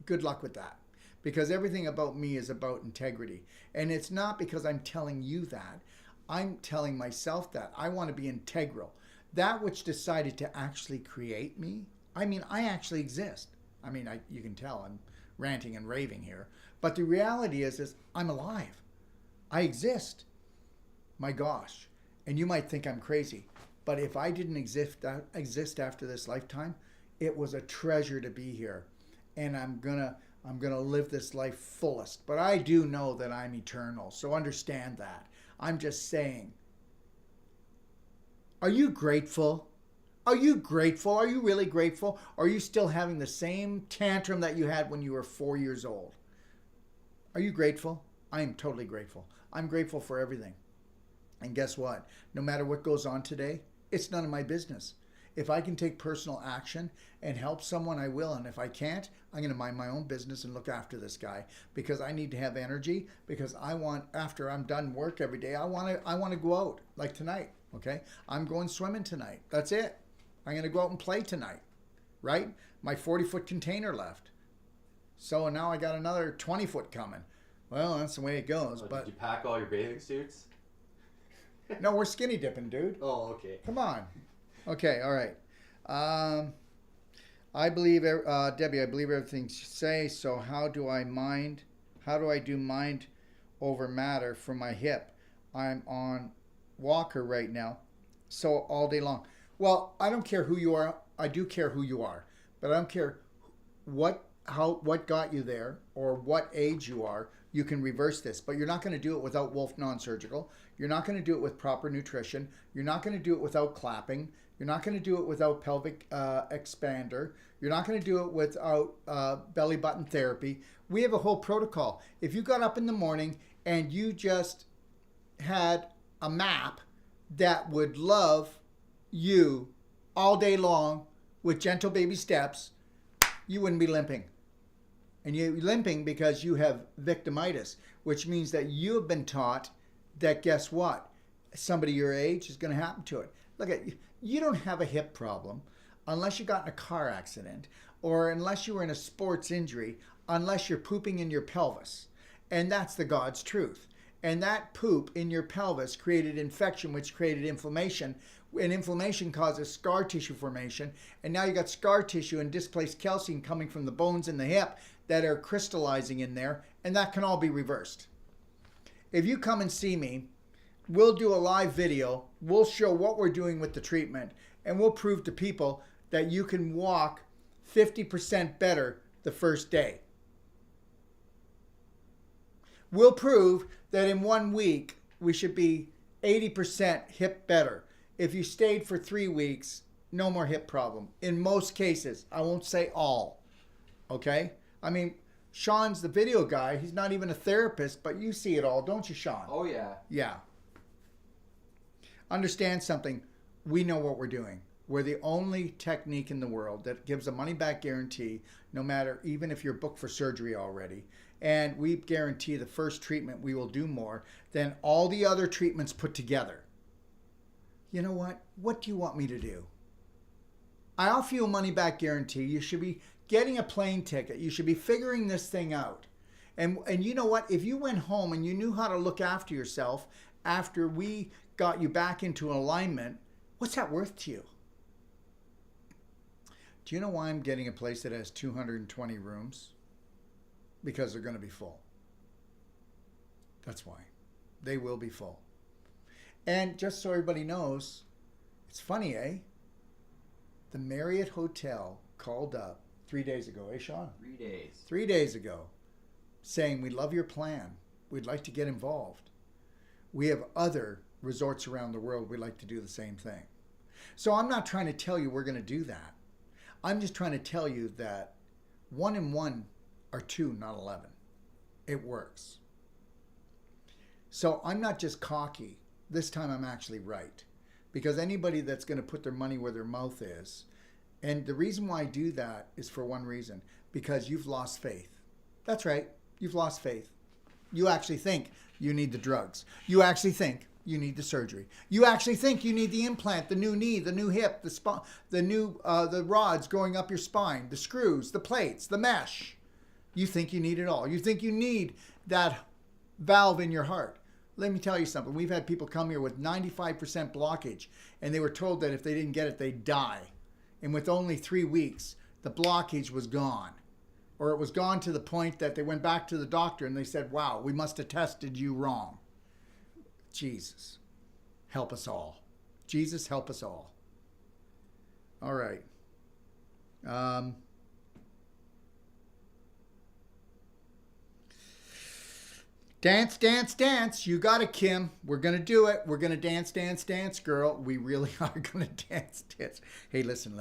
Good luck with that. Because everything about me is about integrity. And it's not because I'm telling you that. I'm telling myself that. I want to be integral. That which decided to actually create me, I actually exist. You can tell I'm ranting and raving here. But the reality is I'm alive. I exist. My gosh. And you might think I'm crazy. But if I didn't exist after this lifetime, it was a treasure to be here. And I'm gonna live this life fullest. But I do know that I'm eternal. So understand that. I'm just saying, Are you grateful? Are you grateful? Are you really grateful? Or are you still having the same tantrum that you had when you were 4 years old? Are you grateful? I am totally grateful. I'm grateful for everything. And guess what? No matter what goes on today, it's none of my business. If I can take personal action and help someone, I will. And if I can't, I'm going to mind my own business and look after this guy, because I need to have energy, because I want, after I'm done work every day, I want to go out like tonight. Okay. I'm going swimming tonight. That's it. I'm going to go out and play tonight, right? My 40-foot container left. So now I got another 20-foot coming. Well, that's the way it goes. But did you pack all your bathing suits? No, we're skinny dipping, dude. Oh, okay. Come on. Okay, all right. I believe, Debbie, I believe everything you say. So how do I do mind over matter for my hip? I'm on walker right now, so all day long. Well, I don't care who you are. I do care who you are, but I don't care what got you there or what age you are. You can reverse this, but you're not going to do it without Wolf Non-Surgical. You're not going to do it with proper nutrition. You're not going to do it without clapping. You're not going to do it without pelvic expander. You're not going to do it without belly button therapy. We have a whole protocol. If you got up in the morning and you just had a map that would love you all day long with gentle baby steps, you wouldn't be limping. And you're limping because you have victimitis, which means that you have been taught that, guess what? Somebody your age is going to happen to it. Look at you. You don't have a hip problem unless you got in a car accident, or unless you were in a sports injury, unless you're pooping in your pelvis. And that's the God's truth. And that poop in your pelvis created infection, which created inflammation. And inflammation causes scar tissue formation. And now you got scar tissue and displaced calcium coming from the bones in the hip that are crystallizing in there. And that can all be reversed. If you come and see me, we'll do a live video. We'll show what we're doing with the treatment. And we'll prove to people that you can walk 50% better the first day. We'll prove that in 1 week, we should be 80% hip better. If you stayed for 3 weeks, no more hip problem. In most cases, I won't say all, okay? I mean, Sean's the video guy. He's not even a therapist, but you see it all, don't you, Sean? Oh, yeah. Yeah. Understand something. We know what we're doing. We're the only technique in the world that gives a money-back guarantee, no matter, even if you're booked for surgery already. And we guarantee the first treatment we will do more than all the other treatments put together. You know what? What do you want me to do? I offer you a money-back guarantee. You should be getting a plane ticket. You should be figuring this thing out. And you know what? If you went home and you knew how to look after yourself after we got you back into alignment, what's that worth to you? Do you know why I'm getting a place that has 220 rooms? Because they're going to be full. That's why. They will be full. And just so everybody knows, it's funny, eh? The Marriott Hotel called up 3 days ago, eh, Sean? 3 days. 3 days ago, saying, we love your plan. We'd like to get involved. We have other resorts around the world. We'd like to do the same thing. So I'm not trying to tell you we're going to do that. I'm just trying to tell you that 1 and 1 are 2, not 11. It works. So I'm not just cocky. This time I'm actually right. Because anybody that's going to put their money where their mouth is, and the reason why I do that is for one reason, because you've lost faith. That's right. You've lost faith. You actually think you need the drugs. You actually think you need the surgery. You actually think you need the implant, the new knee, the new hip, the rods going up your spine, the screws, the plates, the mesh. You think you need it all. You think you need that valve in your heart. Let me tell you something. We've had people come here with 95% blockage, and they were told that if they didn't get it, they'd die. And with only 3 weeks, the blockage was gone. Or it was gone to the point that they went back to the doctor and they said, wow, we must have tested you wrong. Jesus, help us all. Jesus, help us all. All right. Dance, dance, dance. You got it, Kim. We're going to do it. We're going to dance, dance, dance, girl. We really are going to dance, dance. Hey, listen.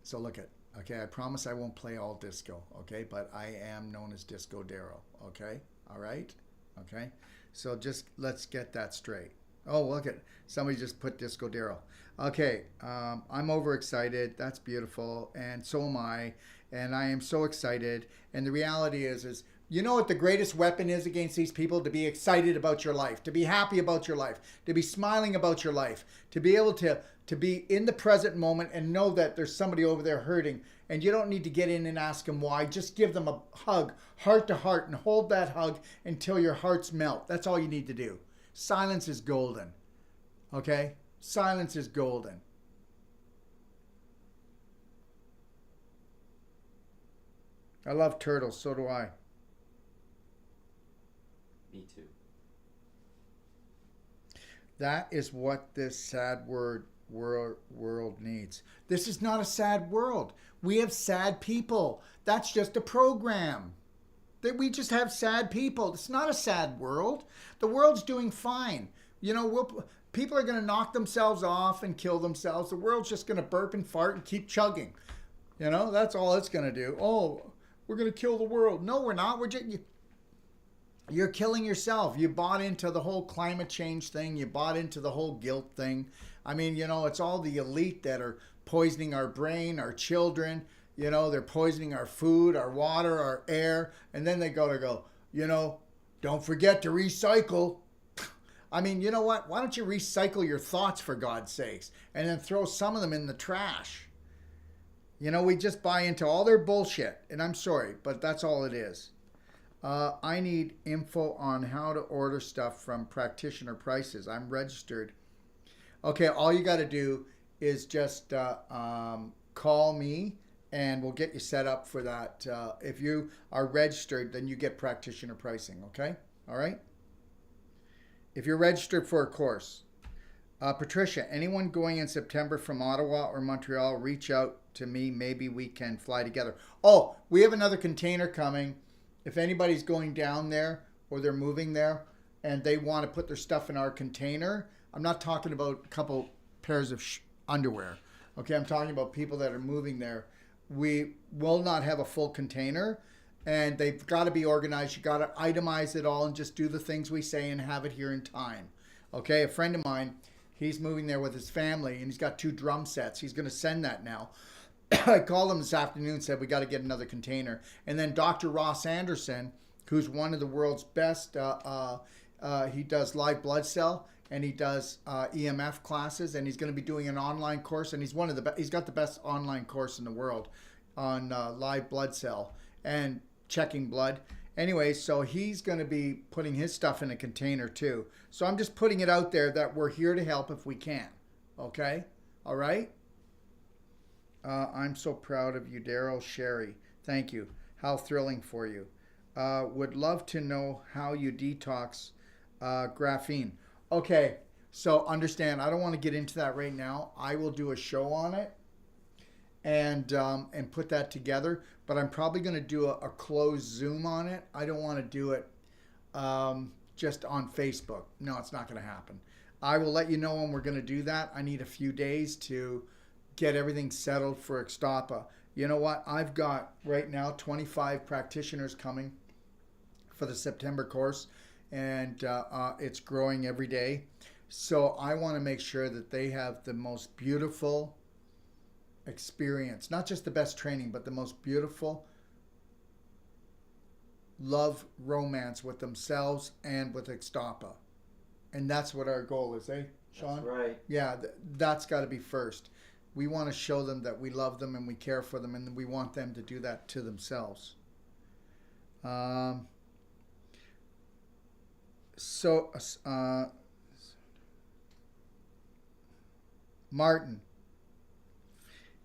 So look at, okay, I promise I won't play all disco, okay? But I am known as Disco Darryl, okay? All right? Okay? So just let's get that straight. Oh, look at, somebody just put Disco Darryl. Okay, I'm overexcited. That's beautiful. And so am I. And I am so excited. And the reality is you know what the greatest weapon is against these people? To be excited about your life, to be happy about your life, to be smiling about your life, to be able to be in the present moment and know that there's somebody over there hurting. And you don't need to get in and ask them why. Just give them a hug, heart to heart, and hold that hug until your hearts melt. That's all you need to do. Silence is golden. Okay? Silence is golden. I love turtles, so do I. Me too. That is what this sad world needs. This is not a sad world. We have sad people. That's just a program. That we just have sad people. It's not a sad world. The world's doing fine. You know, people are going to knock themselves off and kill themselves. The world's just going to burp and fart and keep chugging. You know, that's all it's going to do. Oh, we're going to kill the world. No, we're not. You're killing yourself. You bought into the whole climate change thing. You bought into the whole guilt thing. I mean, you know, it's all the elite that are poisoning our brain, our children. You know, they're poisoning our food, our water, our air. And then they go, you know, don't forget to recycle. I mean, you know what? Why don't you recycle your thoughts, for God's sakes, and then throw some of them in the trash? You know, we just buy into all their bullshit. And I'm sorry, but that's all it is. I need info on how to order stuff from Practitioner Prices. I'm registered. Okay, all you got to do is just call me and we'll get you set up for that. If you are registered, then you get Practitioner pricing, okay? All right? If you're registered for a course. Patricia, anyone going in September from Ottawa or Montreal, reach out to me. Maybe we can fly together. Oh, we have another container coming. If anybody's going down there or they're moving there and they want to put their stuff in our container, I'm not talking about a couple pairs of underwear. Okay, I'm talking about people that are moving there. We will not have a full container, and they've got to be organized. You got to itemize it all and just do the things we say and have it here in time. Okay, a friend of mine, he's moving there with his family, and he's got 2 drum sets. He's going to send that now. I called him this afternoon and said, we got to get another container. And then Dr. Ross Anderson, who's one of the world's best, he does live blood cell and he does EMF classes, and he's going to be doing an online course, and he's one of the he's got the best online course in the world on live blood cell and checking blood. Anyway, so he's going to be putting his stuff in a container too. So I'm just putting it out there that we're here to help if we can. Okay? All right? I'm so proud of you, Darryl. Sherry. Thank you. How thrilling for you. Would love to know how you detox graphene. Okay, so understand, I don't want to get into that right now. I will do a show on it and put that together, but I'm probably going to do a closed Zoom on it. I don't want to do it just on Facebook. No, it's not going to happen. I will let you know when we're going to do that. I need a few days to get everything settled for Ixtapa. You know what? I've got right now 25 practitioners coming for the September course, and it's growing every day. So I want to make sure that they have the most beautiful experience, not just the best training, but the most beautiful love romance with themselves and with Ixtapa. And that's what our goal is, eh, Sean? That's right. Yeah, that's got to be first. We want to show them that we love them and we care for them, and we want them to do that to themselves. Martin,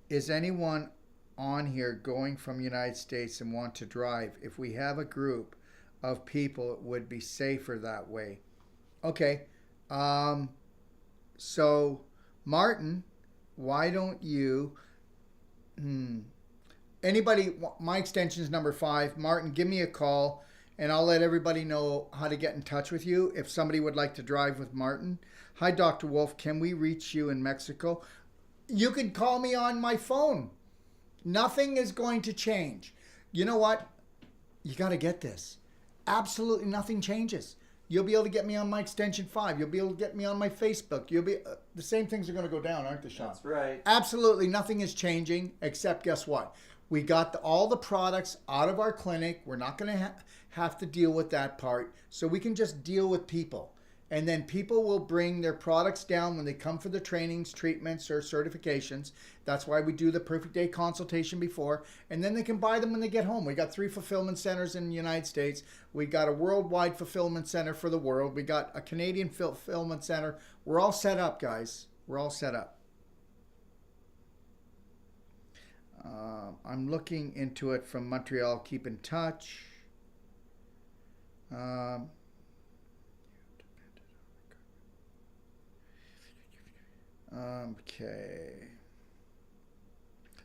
is anyone on here going from the United States and want to drive? If we have a group of people, it would be safer that way. Okay. So, Martin, why don't you... Anybody, my extension is number 5. Martin, give me a call and I'll let everybody know how to get in touch with you if somebody would like to drive with Martin. Hi, Dr. Wolf. Can we reach you in Mexico? You can call me on my phone. Nothing is going to change. You know what? You got to get this. Absolutely nothing changes. You'll be able to get me on my extension 5. You'll be able to get me on my Facebook. You'll be the same things are going to go down, aren't they, Sean? That's right. Absolutely nothing is changing, except guess what? We got all the products out of our clinic. We're not going to have to deal with that part. So we can just deal with people. And then people will bring their products down when they come for the trainings, treatments, or certifications. That's why we do the Perfect Day consultation before. And then they can buy them when they get home. We got 3 fulfillment centers in the United States. We got a worldwide fulfillment center for the world. We got a Canadian fulfillment center. We're all set up, guys. We're all set up. I'm looking into it from Montreal. Keep in touch. Okay.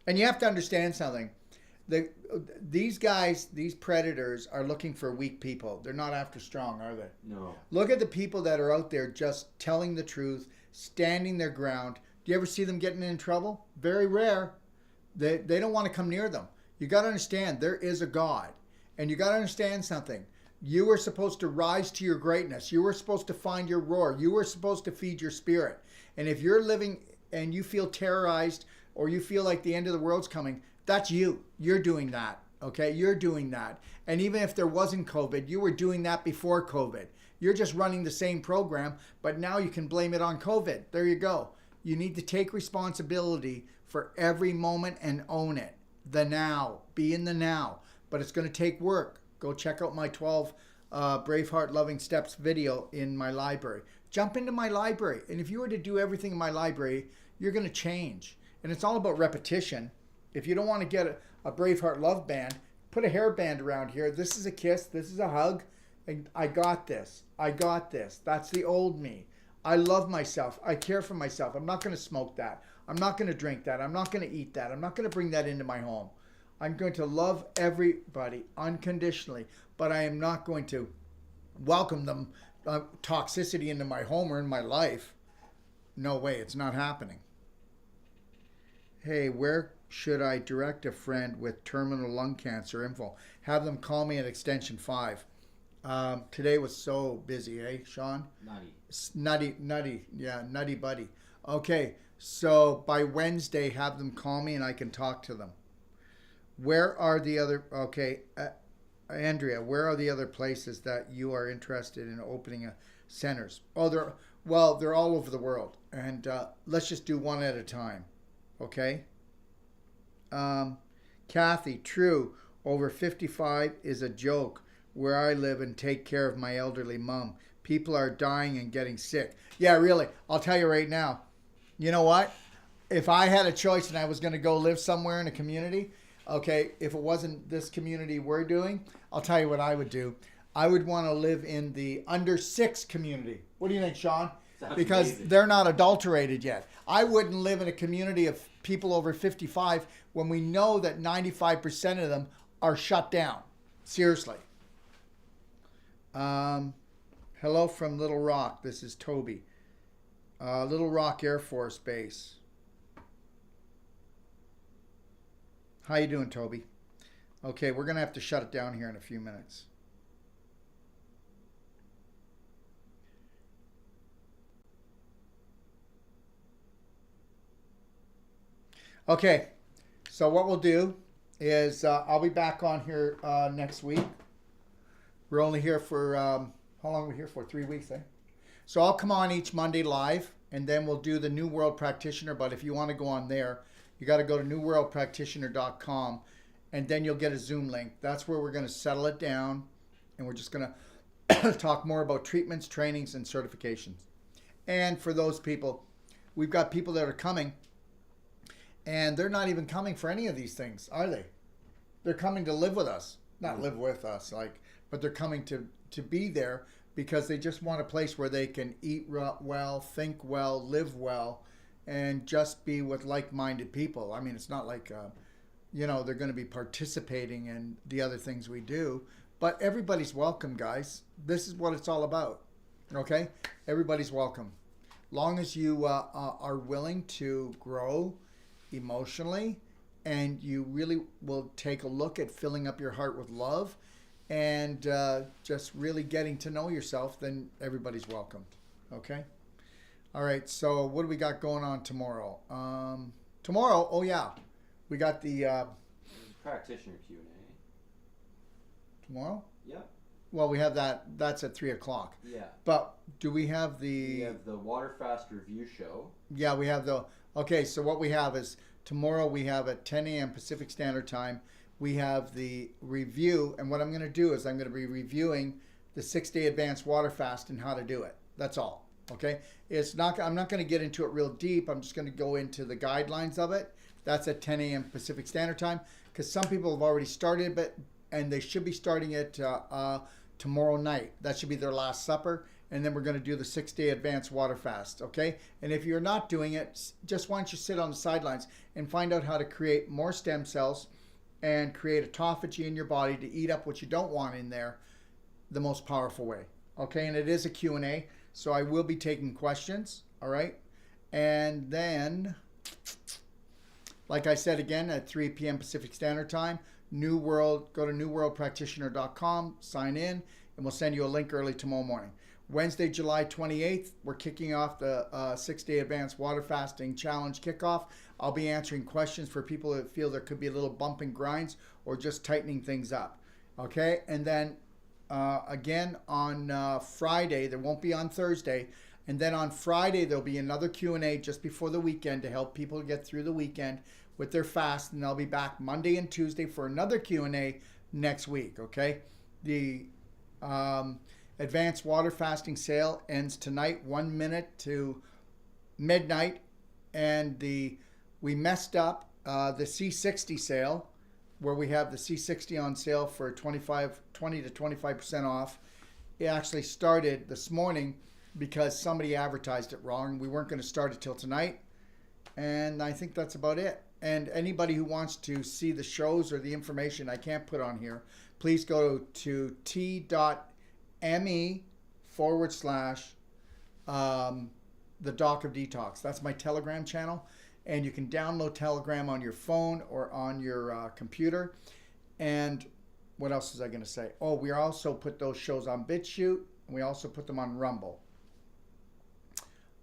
And you have to understand something. These guys, these predators, are looking for weak people. They're not after strong, are they? No. Look at the people that are out there just telling the truth, standing their ground. Do you ever see them getting in trouble? Very rare. They don't want to come near them. You got to understand, there is a God. And you got to understand something. You were supposed to rise to your greatness. You were supposed to find your roar. You were supposed to feed your spirit. And if you're living and you feel terrorized or you feel like the end of the world's coming, that's you. You're doing that. Okay? You're doing that. And even if there wasn't COVID, you were doing that before COVID. You're just running the same program, but now you can blame it on COVID. There you go. You need to take responsibility for every moment and own it. The now. Be in the now. But it's going to take work. Go check out my 12 Braveheart Loving Steps video in my library. Jump into my library. And if you were to do everything in my library, you're going to change. And it's all about repetition. If you don't want to get a Braveheart Love Band, put a hairband around here. This is a kiss. This is a hug. And I got this. I got this. That's the old me. I love myself. I care for myself. I'm not going to smoke that. I'm not going to drink that. I'm not going to eat that. I'm not going to bring that into my home. I'm going to love everybody unconditionally, but I am not going to welcome them toxicity into my home or in my life. No way, it's not happening. Hey, where should I direct a friend with terminal lung cancer info? Have them call me at extension 5. Today was so busy, eh, Sean? Nutty. Yeah, nutty buddy. Okay, so by Wednesday, have them call me and I can talk to them. Where are the other, Andrea, where are the other places that you are interested in opening centers? Oh, they're all over the world. And let's just do one at a time, okay? Kathy, true, over 55 is a joke where I live and take care of my elderly mom. People are dying and getting sick. Yeah, really, I'll tell you right now. You know what? If I had a choice and I was going to go live somewhere in a community, okay, if it wasn't this community we're doing, I'll tell you what I would do. I would want to live in the under 6 community. What do you think, Sean? Sounds because amazing. They're not adulterated yet. I wouldn't live in a community of people over 55 when we know that 95% of them are shut down. Seriously. Hello from Little Rock. This is Toby. Little Rock Air Force Base. How you doing, Toby? Okay, we're going to have to shut it down here in a few minutes. Okay, so what we'll do is I'll be back on here next week. We're only here for, how long are we here for? 3 weeks, eh? So I'll come on each Monday live, and then we'll do the New World Practitioner. But if you want to go on there, you got to go to newworldpractitioner.com, and then you'll get a Zoom link. That's where we're going to settle it down, and we're just going to talk more about treatments, trainings, and certifications. And for those people, we've got people that are coming, and they're not even coming for any of these things, are they? They're coming to live with us. Not live with us, but they're coming to be there because they just want a place where they can eat well, think well, live well, and just be with like-minded people. I mean, it's not like, they're going to be participating in the other things we do, But everybody's welcome, guys. This is what it's all about. Okay? Everybody's welcome. Long as you are willing to grow emotionally, and you really will take a look at filling up your heart with love and just really getting to know yourself, then everybody's welcomed. Okay? All right, so what do we got going on tomorrow? Tomorrow, oh yeah, we got the... Practitioner Q&A. Tomorrow? Yeah. Well, we have that's at 3 o'clock. Yeah. But do we have We have the Waterfast Review Show. Yeah, we have okay, so what we have is tomorrow we have at 10 a.m. Pacific Standard Time, we have the review, and what I'm going to do is I'm going to be reviewing the 6-day advanced water fast and how to do it. That's all, okay? I'm not going to get into it real deep. I'm just going to go into the guidelines of it. That's at 10 a.m. Pacific Standard Time, because some people have already started it, and they should be starting it tomorrow night. That should be their last supper. And then we're going to do the 6-day advanced water fast, okay? And if you're not doing it, just why don't you sit on the sidelines and find out how to create more stem cells and create autophagy in your body to eat up what you don't want in there the most powerful way, okay? And it is a Q&A, so I will be taking questions, all right? And then, like I said again, at 3 p.m. Pacific Standard Time, New World, go to newworldpractitioner.com, sign in, and we'll send you a link early tomorrow morning. Wednesday, July 28th, we're kicking off the 6-day advanced water fasting challenge kickoff. I'll be answering questions for people that feel there could be a little bump and grinds or just tightening things up. Okay, and then again on Friday, there won't be on Thursday, and then on Friday there'll be another Q&A just before the weekend to help people get through the weekend with their fast, and I'll be back Monday and Tuesday for another Q&A next week. Okay, the advanced water fasting sale ends tonight, 1 minute to midnight, and we messed up the C60 sale, where we have the C60 on sale for 20 to 25% off. It actually started this morning because somebody advertised it wrong. We weren't going to start it till tonight, and I think that's about it. And anybody who wants to see the shows or the information I can't put on here, please go to t.me/the Doc of Detox. That's my Telegram channel, and you can download Telegram on your phone or on your computer. And what else was I going to say? Oh, we also put those shows on BitChute, and we also put them on Rumble.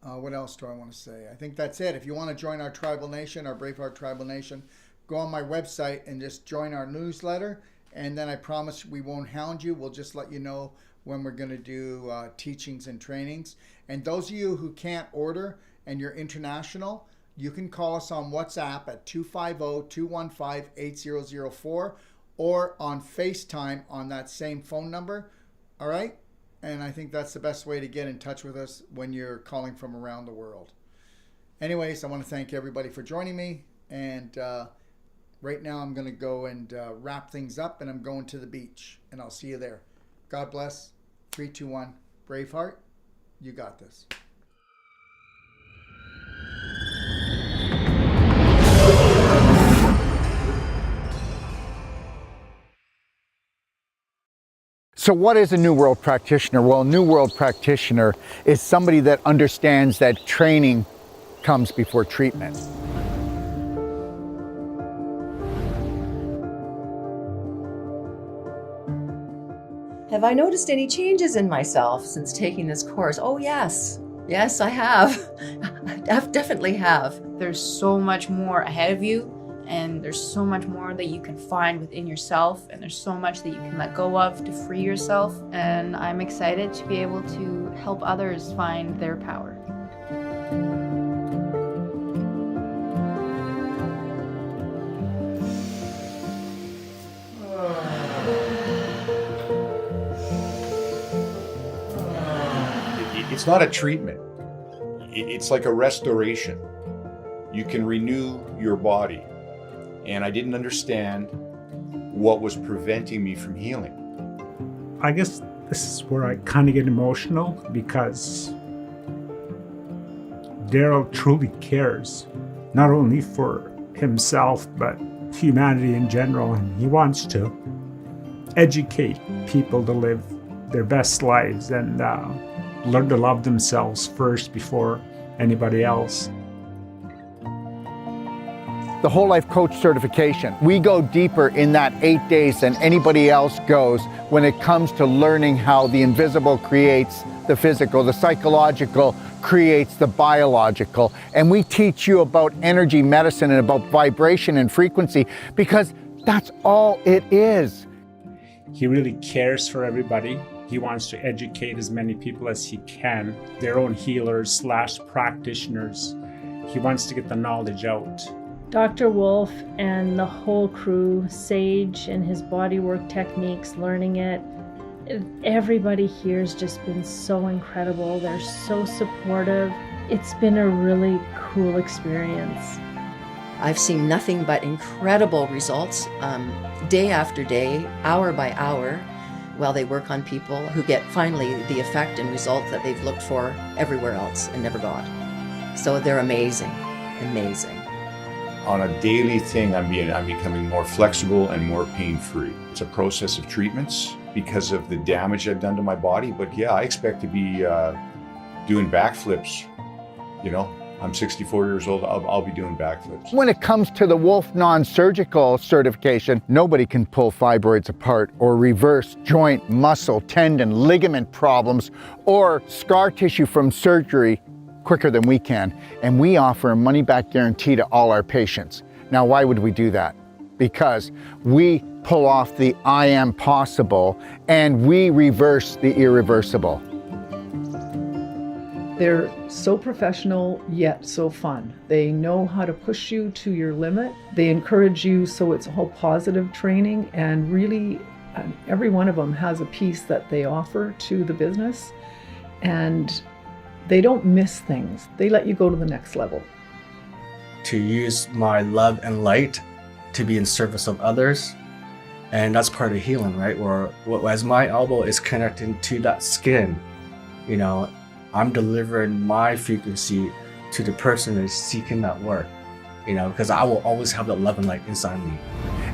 What else do I want to say? I think that's it. If you want to join our tribal nation, our Braveheart Tribal Nation, go on my website and just join our newsletter. And then I promise we won't hound you. We'll just let you know when we're going to do teachings and trainings. And those of you who can't order and you're international, you can call us on WhatsApp at 250-215-8004 or on FaceTime on that same phone number. All right? And I think that's the best way to get in touch with us when you're calling from around the world. Anyways, I want to thank everybody for joining me. And right now I'm going to go and wrap things up, and I'm going to the beach. And I'll see you there. God bless. 3, 2, 1. Braveheart, you got this. So what is a New World Practitioner? Well, a New World Practitioner is somebody that understands that training comes before treatment. Have I noticed any changes in myself since taking this course? Oh, yes. Yes, I have. I definitely have. There's so much more ahead of you, and there's so much more that you can find within yourself, and there's so much that you can let go of to free yourself. And I'm excited to be able to help others find their power. It's not a treatment. It's like a restoration. You can renew your body. And I didn't understand what was preventing me from healing. I guess this is where I kind of get emotional, because Daryl truly cares, not only for himself, but humanity in general, and he wants to. educate people to live their best lives and learn to love themselves first before anybody else. The Whole Life Coach certification. We go deeper in that 8 days than anybody else goes when it comes to learning how the invisible creates the physical, the psychological creates the biological. And we teach you about energy medicine and about vibration and frequency because that's all it is. He really cares for everybody. He wants to educate as many people as he can, their own healers / practitioners. He wants to get the knowledge out. Dr. Wolf and the whole crew, Sage and his bodywork techniques, learning it, everybody here has just been so incredible. They're so supportive. It's been a really cool experience. I've seen nothing but incredible results day after day, hour by hour, while they work on people who get finally the effect and result that they've looked for everywhere else and never got. So they're amazing, amazing. On a daily thing, I'm becoming more flexible and more pain-free. It's a process of treatments because of the damage I've done to my body. But yeah, I expect to be doing backflips. You know, I'm 64 years old. I'll be doing backflips. When it comes to the Wolf non-surgical certification, nobody can pull fibroids apart or reverse joint, muscle, tendon, ligament problems or scar tissue from surgery quicker than we can. And we offer a money-back guarantee to all our patients. Now, why would we do that? Because we pull off the I am possible and we reverse the irreversible. They're so professional, yet so fun. They know how to push you to your limit. They encourage you, so it's all positive training, and really every one of them has a piece that they offer to the business, and they don't miss things. They let you go to the next level. To use my love and light to be in service of others, and that's part of healing, right? Where as my elbow is connecting to that skin, you know, I'm delivering my frequency to the person that's seeking that work, you know, because I will always have that love and light inside me.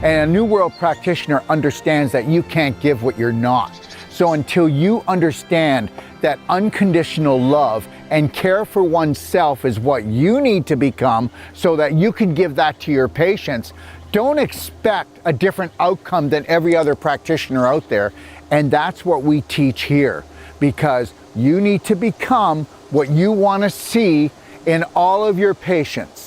And a New World practitioner understands that you can't give what you're not. So until you understand that unconditional love and care for oneself is what you need to become so that you can give that to your patients, don't expect a different outcome than every other practitioner out there. And that's what we teach here, because you need to become what you want to see in all of your patients.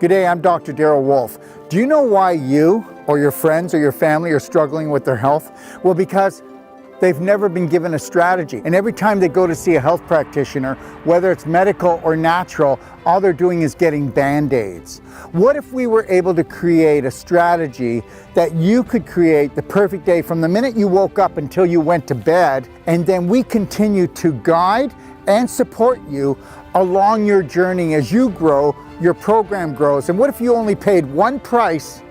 G'day, I'm Dr. Darryl Wolf. Do you know why you or your friends or your family are struggling with their health? Well, because they've never been given a strategy. And every time they go to see a health practitioner, whether it's medical or natural, all they're doing is getting Band-Aids. What if we were able to create a strategy that you could create the perfect day from the minute you woke up until you went to bed, and then we continue to guide and support you along your journey as you grow, your program grows. And what if you only paid one price,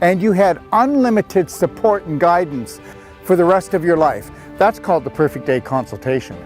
and you had unlimited support and guidance for the rest of your life? That's called the Perfect Day Consultation.